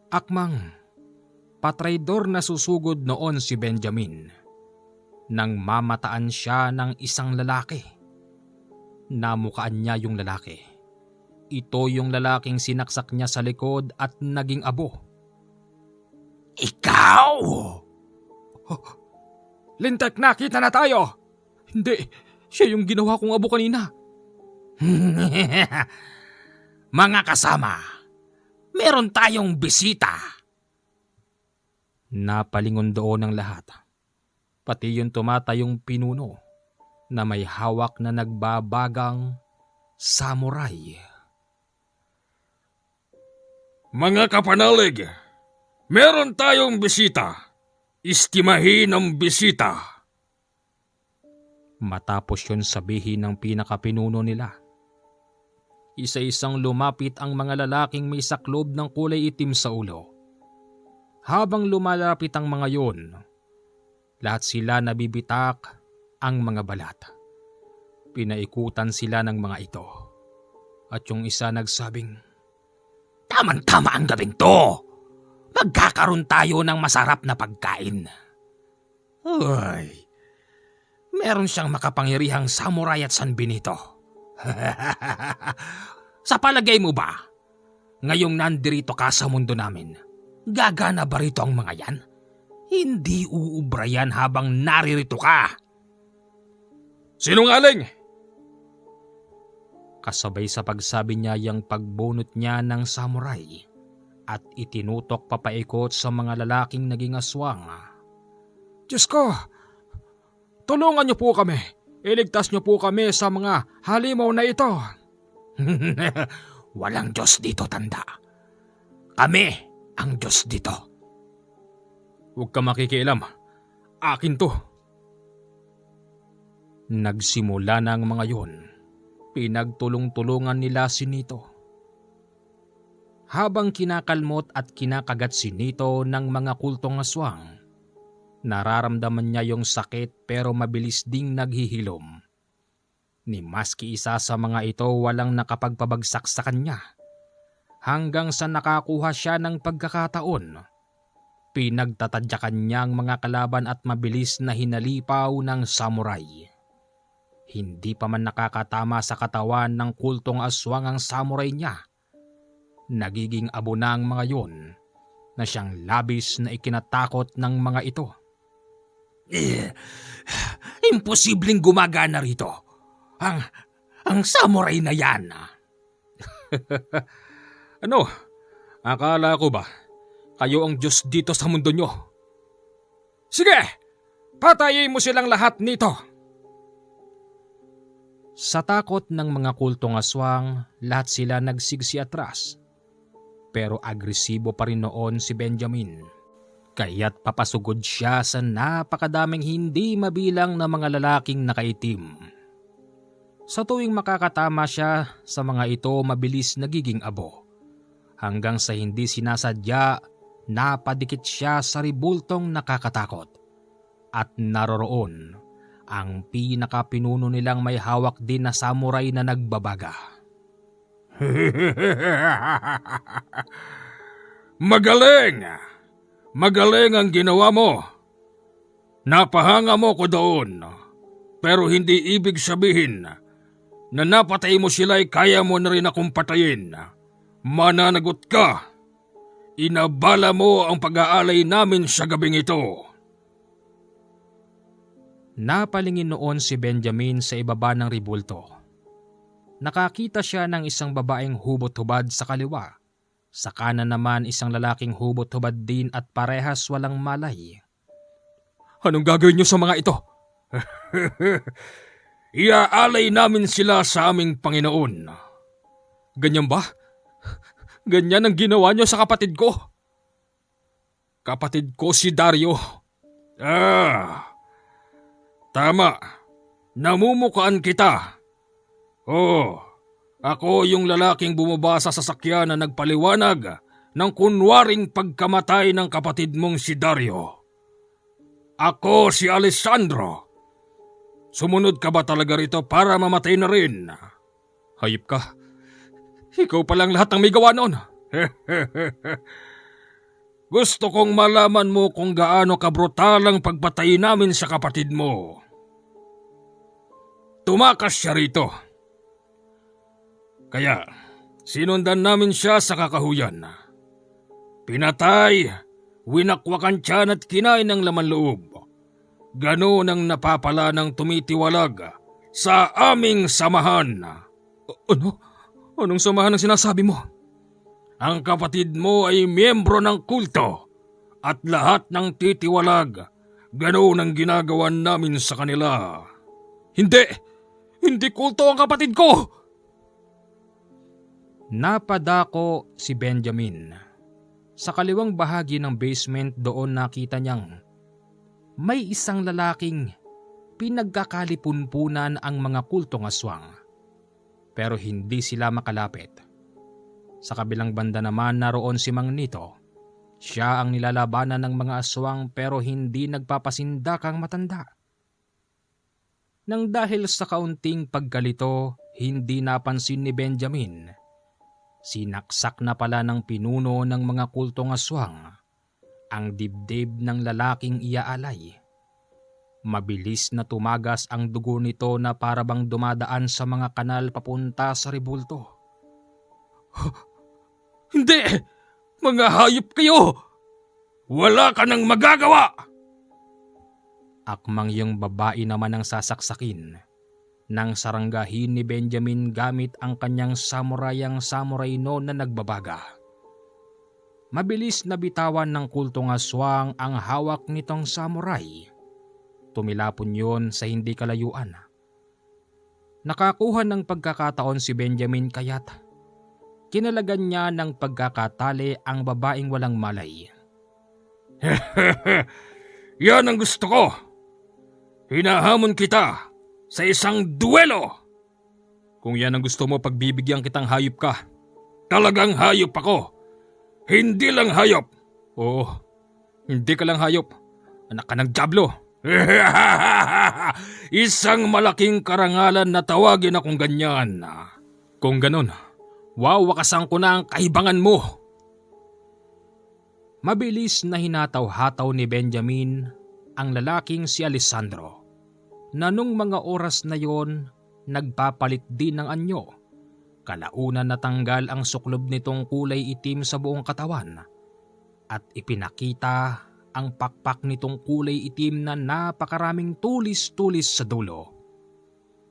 [SPEAKER 2] Akmang, patraydor na susugod noon si Benjamin. Nang mamataan siya ng isang lalaki. Namukaan niya yung lalaki. Ito yung lalaking sinaksak niya sa likod at naging abo.
[SPEAKER 3] Ikaw!
[SPEAKER 2] Lintek, nakita na tayo! Hindi, siya yung ginawa kong abo kanina.
[SPEAKER 3] Mga kasama, meron tayong bisita.
[SPEAKER 2] Napalingon doon ang lahat. Pati yung tumatayong pinuno na may hawak na nagbabagang samurai.
[SPEAKER 1] Mga kapanalig, meron tayong bisita. Istimahin ang bisita.
[SPEAKER 2] Matapos yun sabihin ng pinakapinuno nila. Isa-isang lumapit ang mga lalaking may saklob ng kulay itim sa ulo. Habang lumalapit ang mga yon, lahat sila nabibitak ang mga balat. Pinaikutan sila ng mga ito. At yung isa nagsabing,
[SPEAKER 3] Tama-tama ang gabing to. Magkakaroon tayo ng masarap na pagkain. Uy, meron siyang makapangyarihang samurai at sanbinito. Sa palagay mo ba, ngayong nandirito ka sa mundo namin, gagana ba rito ang mga yan? Hindi uubra yan habang naririto ka.
[SPEAKER 1] Sinungaling!
[SPEAKER 2] Kasabay sa pagsabi niya yung pagbunot niya ng samurai at itinutok papaikot sa mga lalaking naging aswang. Diyos ko, tulungan niyo po kami. Iligtas niyo po kami sa mga halimaw na ito.
[SPEAKER 3] Walang Diyos dito, tanda. Kami ang Diyos dito.
[SPEAKER 1] Huwag ka makikialam. Akin to.
[SPEAKER 2] Nagsimula na ang mga yon. Pinagtulong-tulungan nila si Nito. Habang kinakalmot at kinakagat si Nito ng mga kultong aswang, nararamdaman niya yung sakit pero mabilis ding naghihilom. Ni maski isa sa mga ito walang nakapagpabagsak sa kanya. Hanggang sa nakakuha siya ng pagkakataon, pinagtatadyakan niya ang mga kalaban at mabilis na hinalipaw ng samurai. Hindi pa man nakakatama sa katawan ng kultong aswang ang samurai niya. Nagiging abo na ang mga yon na siyang labis na ikinatakot ng mga ito.
[SPEAKER 3] Imposibleng gumagana rito. Ang samurai na yan.
[SPEAKER 1] Ano? Akala ko ba kayo ang Diyos dito sa mundo nyo?
[SPEAKER 2] Sige! Patayin mo silang lahat nito! Sa takot ng mga kultong aswang, lahat sila nagsigsi atras. Pero agresibo pa rin noon si Benjamin. Kaya't papasugod siya sa napakadaming hindi mabilang na mga lalaking nakaitim. Sa tuwing makakatama siya sa mga ito, mabilis nagiging abo. Hanggang sa hindi sinasadya, napadikit siya sa ribultong nakakatakot. At naroroon ang pinakapinuno nilang may hawak din na samurai na nagbabaga.
[SPEAKER 1] Magaling! Magaling ang ginawa mo. Napahanga mo ko doon. Pero hindi ibig sabihin na napatay mo sila'y kaya mo na rin akong patayin. Mananagot ka. Inabala mo ang pag-aalay namin sa gabing ito.
[SPEAKER 2] Napalingin noon si Benjamin sa ibaba ng ribulto. Nakakita siya ng isang babaeng hubot-hubad sa kaliwa. Sa kanan naman isang lalaking hubot-hubad din at parehas walang malay.
[SPEAKER 1] Anong gagawin niyo sa mga ito? Iaalay namin sila sa aming Panginoon. Ganyan ba? Ganyan ang ginawa niyo sa kapatid ko? Kapatid ko si Dario. Tama. Namumukaan kita. Oo, ako yung lalaking bumaba sa sasakyan na nagpaliwanag ng kunwaring pagkamatay ng kapatid mong si Dario. Ako si Alessandro. Sumunod ka ba talaga rito para mamatay na rin?
[SPEAKER 2] Hayop ka. Ikaw palang lahat ng may gawa noon.
[SPEAKER 1] Gusto kong malaman mo kung gaano kabrutal ang pagpatay namin sa kapatid mo. Tumakas siya rito. Kaya sinundan namin siya sa kakahuyan. Pinatay, winakwakan tiyan at kinain ng laman loob. Ganoon ang napapala ng tumitiwalag sa aming samahan.
[SPEAKER 2] Ano? Anong samahan ang sinasabi mo?
[SPEAKER 1] Ang kapatid mo ay miyembro ng kulto at lahat ng titiwalag, ganoon ang ginagawa namin sa kanila.
[SPEAKER 2] Hindi! Hindi kulto ang kapatid ko! Napadako si Benjamin. Sa kaliwang bahagi ng basement doon nakita niyang may isang lalaking pinagkakalipunpunan ang mga kultong aswang. Pero hindi sila makalapit. Sa kabilang banda naman naroon si Mang Nito. Siya ang nilalabanan ng mga aswang pero hindi nagpapasindakang matanda. Nang dahil sa kaunting pagkalito, hindi napansin ni Benjamin. Sinaksak na pala ng pinuno ng mga kultong aswang ang dibdib ng lalaking iaalay. Mabilis na tumagas ang dugo nito na parabang dumadaan sa mga kanal papunta sa rebulto.
[SPEAKER 1] Hindi! Mga hayop kayo! Wala ka nang magagawa!
[SPEAKER 2] Akmang yung babae naman ang sasaksakin nang saranggahin ni Benjamin gamit ang kanyang samurai no na nagbabaga. Mabilis na bitawan ng kultong aswang ang hawak nitong samurai. Tumilapon yon sa hindi kalayuan. Nakakuha ng pagkakataon si Benjamin kaya't kinalagan niya ng pagkakatali ang babaeng walang malay.
[SPEAKER 1] Yan ang gusto ko. Hinahamon kita sa isang duelo.
[SPEAKER 2] Kung yan ang gusto mo, pagbibigyan kitang hayop ka.
[SPEAKER 1] Talagang hayop ako. Hindi lang hayop.
[SPEAKER 2] Oo, hindi ka lang hayop. Anak ka ng dyablo.
[SPEAKER 1] Isang malaking karangalan na tawagin akong ganyan.
[SPEAKER 2] Kung ganun, wawakasan ko na ang kahibangan mo. Mabilis na hinataw-hataw ni Benjamin ang lalaking si Alessandro na nung mga oras na yon nagpapalit din ng anyo. Kalaunan natanggal ang suklob nitong kulay itim sa buong katawan at ipinakita ang pakpak nitong kulay itim na napakaraming tulis-tulis sa dulo.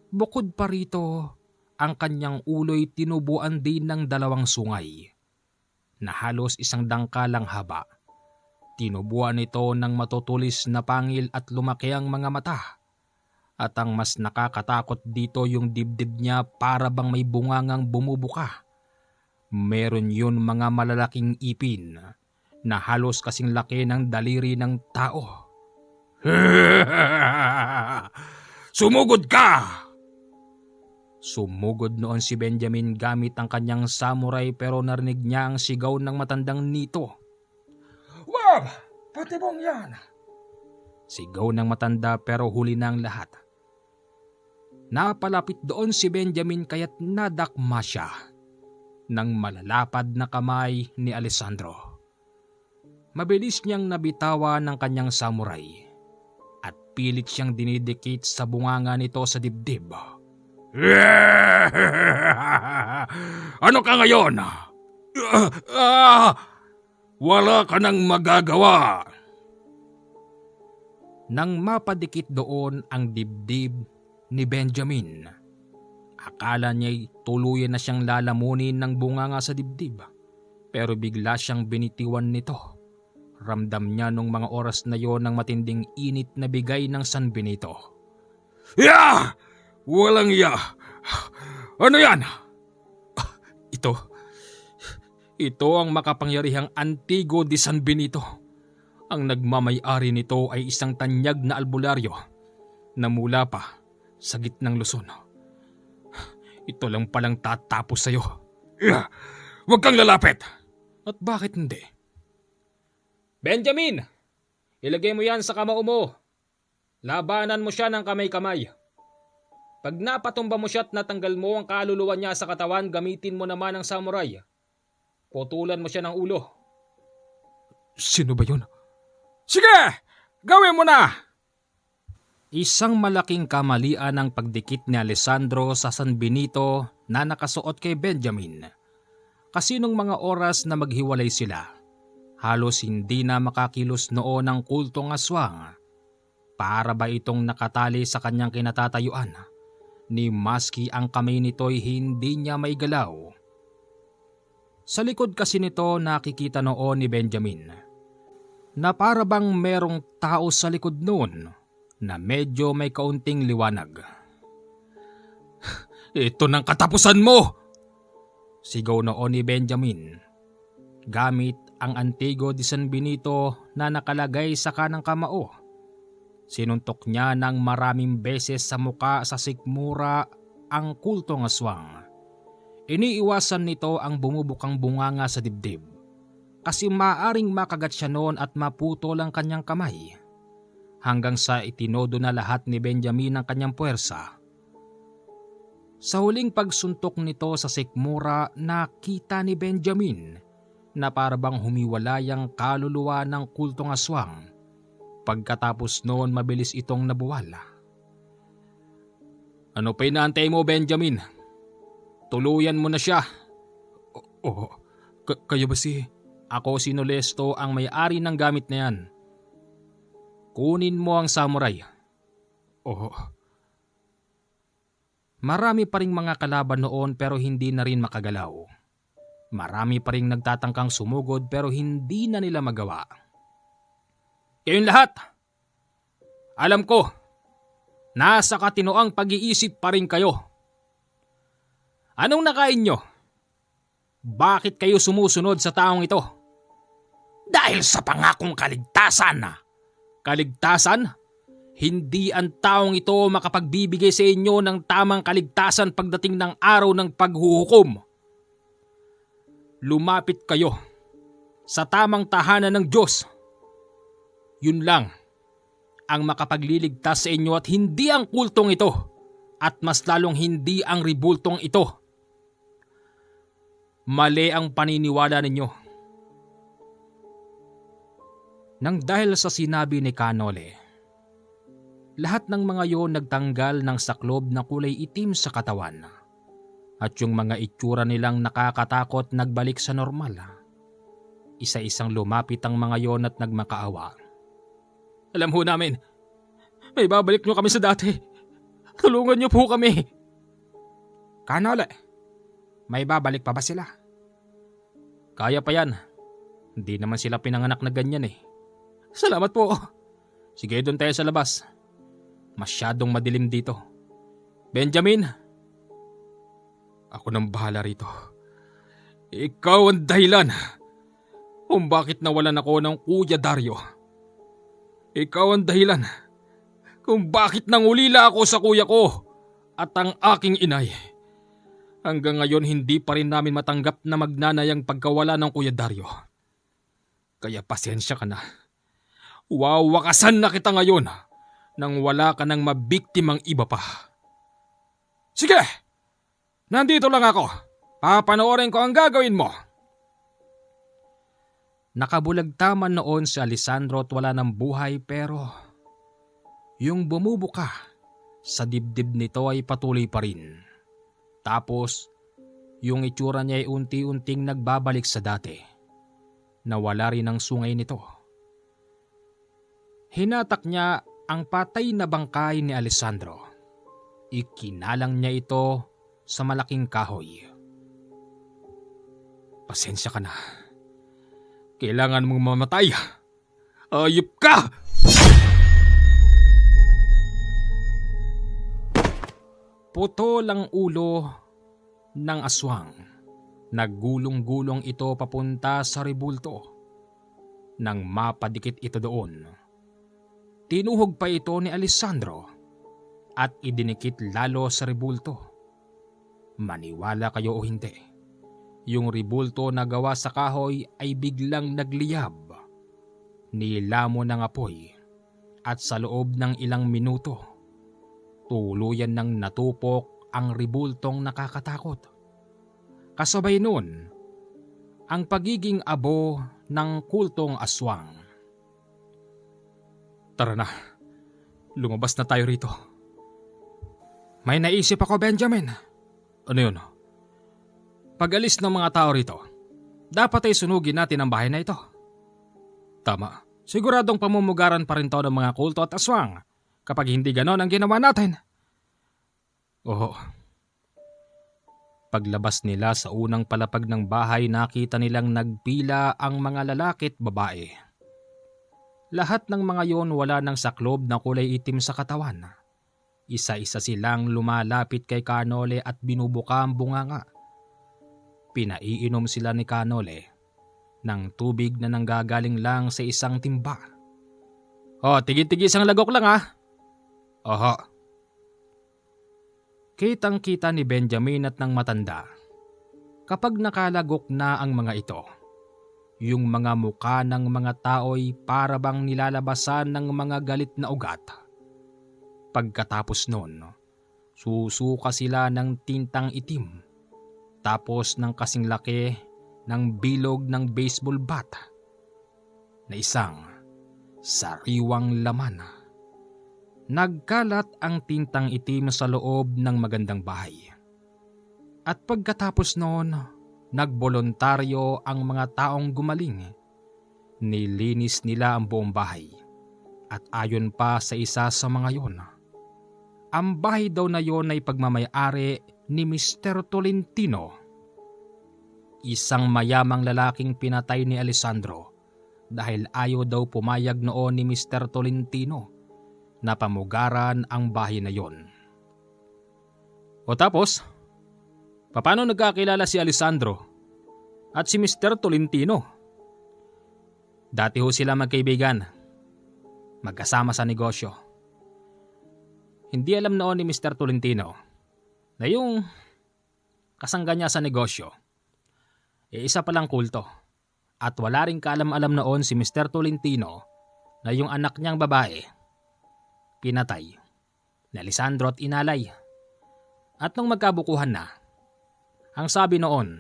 [SPEAKER 2] Bukod pa rito, ang kanyang ulo'y tinubuan din ng dalawang sungay na halos isang dangkalang haba. Tinubuan ito ng matutulis na pangil at lumaki ang mga mata. At ang mas nakakatakot dito yung dibdib niya para bang may bungangang bumubuka. Meron yun mga malalaking ipin na halos kasing laki ng daliri ng tao.
[SPEAKER 1] Sumugod ka!
[SPEAKER 2] Sumugod noon si Benjamin gamit ang kanyang samurai pero narinig niya ang sigaw ng matandang Nito.
[SPEAKER 1] Wag! Patibong yan!
[SPEAKER 2] Sigaw ng matanda pero huli na ang lahat. Napalapit doon si Benjamin kaya't nadakma siya ng malalapad na kamay ni Alessandro. Mabilis niyang nabitawan ng kanyang samurai at pilit siyang dinidikit sa bunganga nito sa dibdib.
[SPEAKER 1] Ano ka ngayon? Wala ka nang magagawa.
[SPEAKER 2] Nang mapadikit doon ang dibdib ni Benjamin, akala niya'y tuluyan na siyang lalamunin ng bunganga sa dibdib. Pero bigla siyang binitiwan nito. Ramdam niya nung mga oras na yon ng matinding init na bigay ng San Benito.
[SPEAKER 1] Ya! Walang ya! Ano yan?
[SPEAKER 2] Ito ang makapangyarihang Antigo de San Benito. Ang nagmamay-ari nito ay isang tanyag na albularyo na mula pa sa gitnang Luzon. Ito lang palang tatapos sa'yo.
[SPEAKER 1] Huwag kang lalapit.
[SPEAKER 2] At bakit hindi?
[SPEAKER 1] Benjamin! Ilagay mo yan sa kamao mo. Labanan mo siya ng kamay-kamay. Pag napatumba mo siya at natanggal mo ang kaluluwa niya sa katawan, gamitin mo naman ang samurai. Putulan mo siya ng ulo.
[SPEAKER 2] Sino ba yun? Sige! Gawin mo na! Isang malaking kamalian ang pagdikit ni Alessandro sa San Benito na nakasuot kay Benjamin. Kasi nung mga oras na maghiwalay sila, halos hindi na makakilos noon ang kultong aswang. Para ba itong nakatali sa kanyang kinatatayuan, ni maski ang kamay nito'y hindi niya maigalaw. Sa likod kasi nito nakikita noon ni Benjamin na para bang merong tao sa likod noon na medyo may kaunting liwanag. Ito ng katapusan mo! Sigaw noon ni Benjamin gamit ang Antigo de San Benito na nakalagay sa kanang kamao. Sinuntok niya ng maraming beses sa muka sa sikmura ang kultong aswang. Iniiwasan nito ang bumubukang bunganga sa dibdib kasi maaring makagat siya noon at maputol ang kanyang kamay. Hanggang sa itinodo na lahat ni Benjamin ang kanyang puwersa. Sa huling pagsuntok nito sa sikmura, nakita ni Benjamin na parabang humiwalay ang kaluluwa ng kultong aswang. Pagkatapos noon mabilis itong nabuwala.
[SPEAKER 1] Ano pa inaantay mo, Benjamin? Tuluyan mo na siya.
[SPEAKER 2] Kayo ba si...
[SPEAKER 1] Ako si Nolesto ang may-ari ng gamit na yan. Kunin mo ang samurai.
[SPEAKER 2] Marami pa ring mga kalaban noon pero hindi na rin makagalaw. Marami pa ring nagtatangkang sumugod pero hindi na nila magawa.
[SPEAKER 1] Kayong lahat, alam ko, nasa katinoang pag-iisip pa rin kayo. Anong nakain nyo? Bakit kayo sumusunod sa taong ito?
[SPEAKER 3] Dahil sa pangakong kaligtasan.
[SPEAKER 1] Kaligtasan? Hindi ang taong ito makapagbibigay sa inyo ng tamang kaligtasan pagdating ng araw ng paghuhukom. Lumapit kayo sa tamang tahanan ng Diyos. Yun lang ang makapagliligtas sa inyo at hindi ang kultong ito at mas lalong hindi ang ribultong ito. Mali ang paniniwala ninyo.
[SPEAKER 2] Nang dahil sa sinabi ni Canole, lahat ng mga yon nagtanggal ng saklob na kulay itim sa katawan at yung mga itsura nilang nakakatakot nagbalik sa normal. Isa-isang lumapit ang mga yon at nagmakaawa.
[SPEAKER 1] Alam ho namin, may babalik nyo kami sa dati. Tulungan nyo po kami.
[SPEAKER 2] Canole, may babalik pa ba sila?
[SPEAKER 1] Kaya pa yan. Hindi naman sila pinanganak na ganyan eh. Salamat po. Sige, doon tayo sa labas. Masyadong madilim dito. Benjamin, ako nang bahala rito. Ikaw ang dahilan kung bakit nawalan ako ng Kuya Dario. Ikaw ang dahilan kung bakit nangulila ako sa kuya ko at ang aking inay. Hanggang ngayon hindi pa rin namin matanggap na magnanay ang pagkawala ng Kuya Dario. Kaya pasensya ka na. Wawakasan na kita ngayon nang wala ka nang mabiktimang iba pa. Sige! Nandito lang ako. Papanoorin ko ang gagawin mo.
[SPEAKER 2] Nakabulagtaman noon si Alessandro at wala ng buhay pero yung bumubuka sa dibdib nito ay patuloy pa rin. Tapos yung itsura niya ay unti-unting nagbabalik sa dati. Nawala rin ang sungay nito. Hinatak niya ang patay na bangkay ni Alessandro. Ikinalang niya ito sa malaking kahoy.
[SPEAKER 1] Pasensya ka na. Kailangan mong mamatay. Ayop ka!
[SPEAKER 2] Putol ang ulo ng aswang. Naggulong-gulong ito papunta sa ribulto. Nang mapadikit ito doon, tinuhog pa ito ni Alessandro at idinikit lalo sa ribulto. Maniwala kayo o hindi, yung ribulto na gawa sa kahoy ay biglang nagliyab. Nilamon ng apoy at sa loob ng ilang minuto, tuluyan nang natupok ang ribultong nakakatakot. Kasabay nun, ang pagiging abo ng kultong aswang.
[SPEAKER 1] Tara na, lumabas na tayo rito.
[SPEAKER 2] May naisip ako, Benjamin.
[SPEAKER 1] Ano yun?
[SPEAKER 2] Pag-alis ng mga tao rito, dapat ay sunugin natin ang bahay na ito.
[SPEAKER 1] Tama.
[SPEAKER 2] Siguradong pamumugaran pa rin to ng mga kulto at aswang kapag hindi ganon ang ginawa natin.
[SPEAKER 1] Oo.
[SPEAKER 2] Paglabas nila sa unang palapag ng bahay, nakita nilang nagpila ang mga lalaki at babae. Lahat ng mga yon wala ng saklob na kulay itim sa katawan. Isa-isa silang lumalapit kay Kanole at binubuka ang bunganga. Pinaiinom sila ni Kanole ng tubig na nanggagaling lang sa isang timba.
[SPEAKER 1] Tigit-tigis ang lagok lang ha.
[SPEAKER 2] Oho. Kitang-kita ni Benjamin at ng matanda kapag nakalagok na ang mga ito. Yung mga muka ng mga tao'y para bang nilalabasan ng mga galit na ugat. Pagkatapos nun, susuka sila ng tintang itim, tapos ng kasing laki ng bilog ng baseball bat na isang sariwang laman. Nagkalat ang tintang itim sa loob ng magandang bahay. At pagkatapos noon, nagbolontaryo ang mga taong gumaling. Nilinis nila ang buong bahay. At ayon pa sa isa sa mga yon, ang bahay daw na yon ay pagmamayari ni Mr. Tolentino. Isang mayamang lalaking pinatay ni Alessandro dahil ayaw daw pumayag noon ni Mr. Tolentino na pamugaran ang bahay na yon.
[SPEAKER 1] O tapos, paano nagkakilala si Alessandro at si Mr. Tolentino?
[SPEAKER 2] Dati ho sila magkaibigan, magkasama sa negosyo. Hindi alam noon ni Mr. Tolentino na yung kasangga niya sa negosyo isa palang kulto. At wala rin kaalam-alam noon si Mr. Tolentino na yung anak niyang babae pinatay ni Alessandro at inalay. At nung magkabukuhan na, ang sabi noon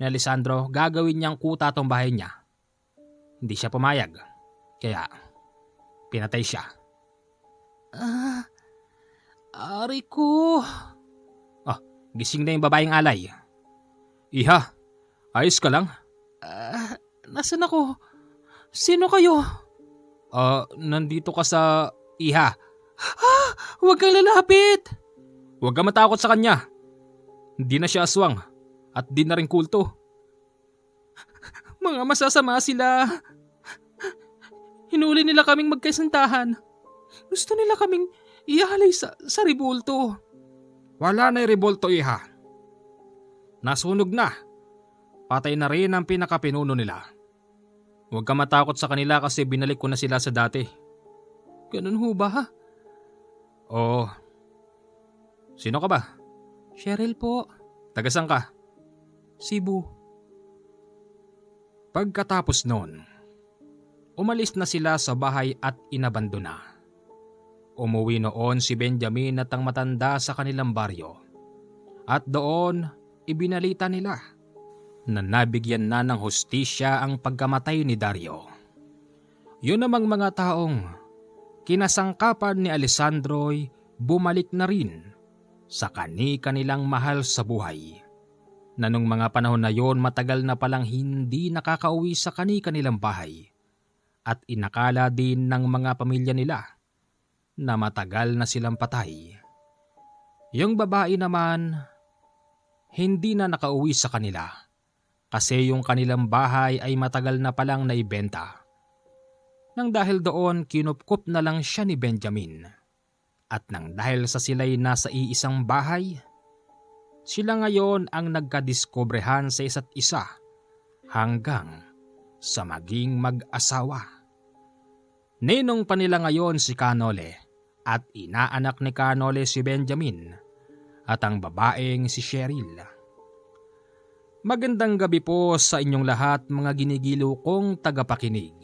[SPEAKER 2] ni Alessandro, gagawin niyang kuta tong bahay niya. Hindi siya pumayag, kaya pinatay siya.
[SPEAKER 3] Ari ko.
[SPEAKER 2] Gising na yung babaeng alay.
[SPEAKER 1] Iha, ayos ka lang?
[SPEAKER 3] Nasaan ako? Sino kayo?
[SPEAKER 1] Nandito ka sa iha.
[SPEAKER 3] Huwag kang lalapit.
[SPEAKER 1] Huwag ka matakot sa kanya. Hindi na siya aswang at di na rin kulto.
[SPEAKER 3] Mga masasama sila. Hinuli nila kaming magkasintahan. Gusto nila kaming ihalay sa ribulto.
[SPEAKER 2] Wala na yung ribulto, iha. Nasunog na. Patay na rin ang pinakapinuno nila.
[SPEAKER 1] Huwag ka matakot sa kanila kasi binalik ko na sila sa dati.
[SPEAKER 3] Ganun ho ba?
[SPEAKER 1] Oo. Sino ka ba?
[SPEAKER 3] Cheryl po.
[SPEAKER 1] Taga-san ka?
[SPEAKER 3] Cebu.
[SPEAKER 2] Pagkatapos noon, umalis na sila sa bahay at inabandona. Umuwi noon si Benjamin at ang matanda sa kanilang baryo. At doon, ibinalita nila na nabigyan na ng hustisya ang pagkamatay ni Dario. Yun namang mga taong kinasangkapan ni Alessandro'y bumalik na rin sa kani-kanilang mahal sa buhay. Na nung mga panahon na yon matagal na palang hindi nakakauwi sa kani-kanilang bahay. At inakala din ng mga pamilya nila na matagal na silang patay. Yung babae naman, hindi na nakauwi sa kanila kasi yung kanilang bahay ay matagal na palang naibenta. Nang dahil doon, kinupkup na lang siya ni Benjamin. At nang dahil sa sila'y nasa iisang bahay, sila ngayon ang nagkadiskobrehan sa isa't isa hanggang sa maging mag-asawa. Ninong pa nila ngayon si Kanole at inaanak ni Kanole si Benjamin at ang babaeng si Cheryl. Magandang gabi po sa inyong lahat mga ginigiliw kong tagapakinig.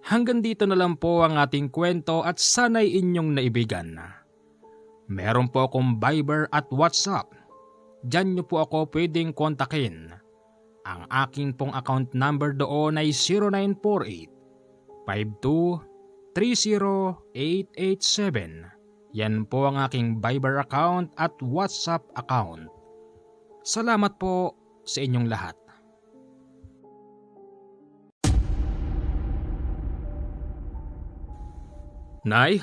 [SPEAKER 2] Hanggang dito na lang po ang ating kwento at sana'y inyong naibigan. Meron po akong Viber at WhatsApp. Diyan niyo po ako pwedeng kontakin. Ang aking pong account number doon ay 0948-52-30887. Yan po ang aking Viber account at WhatsApp account. Salamat po sa inyong lahat.
[SPEAKER 1] Nay,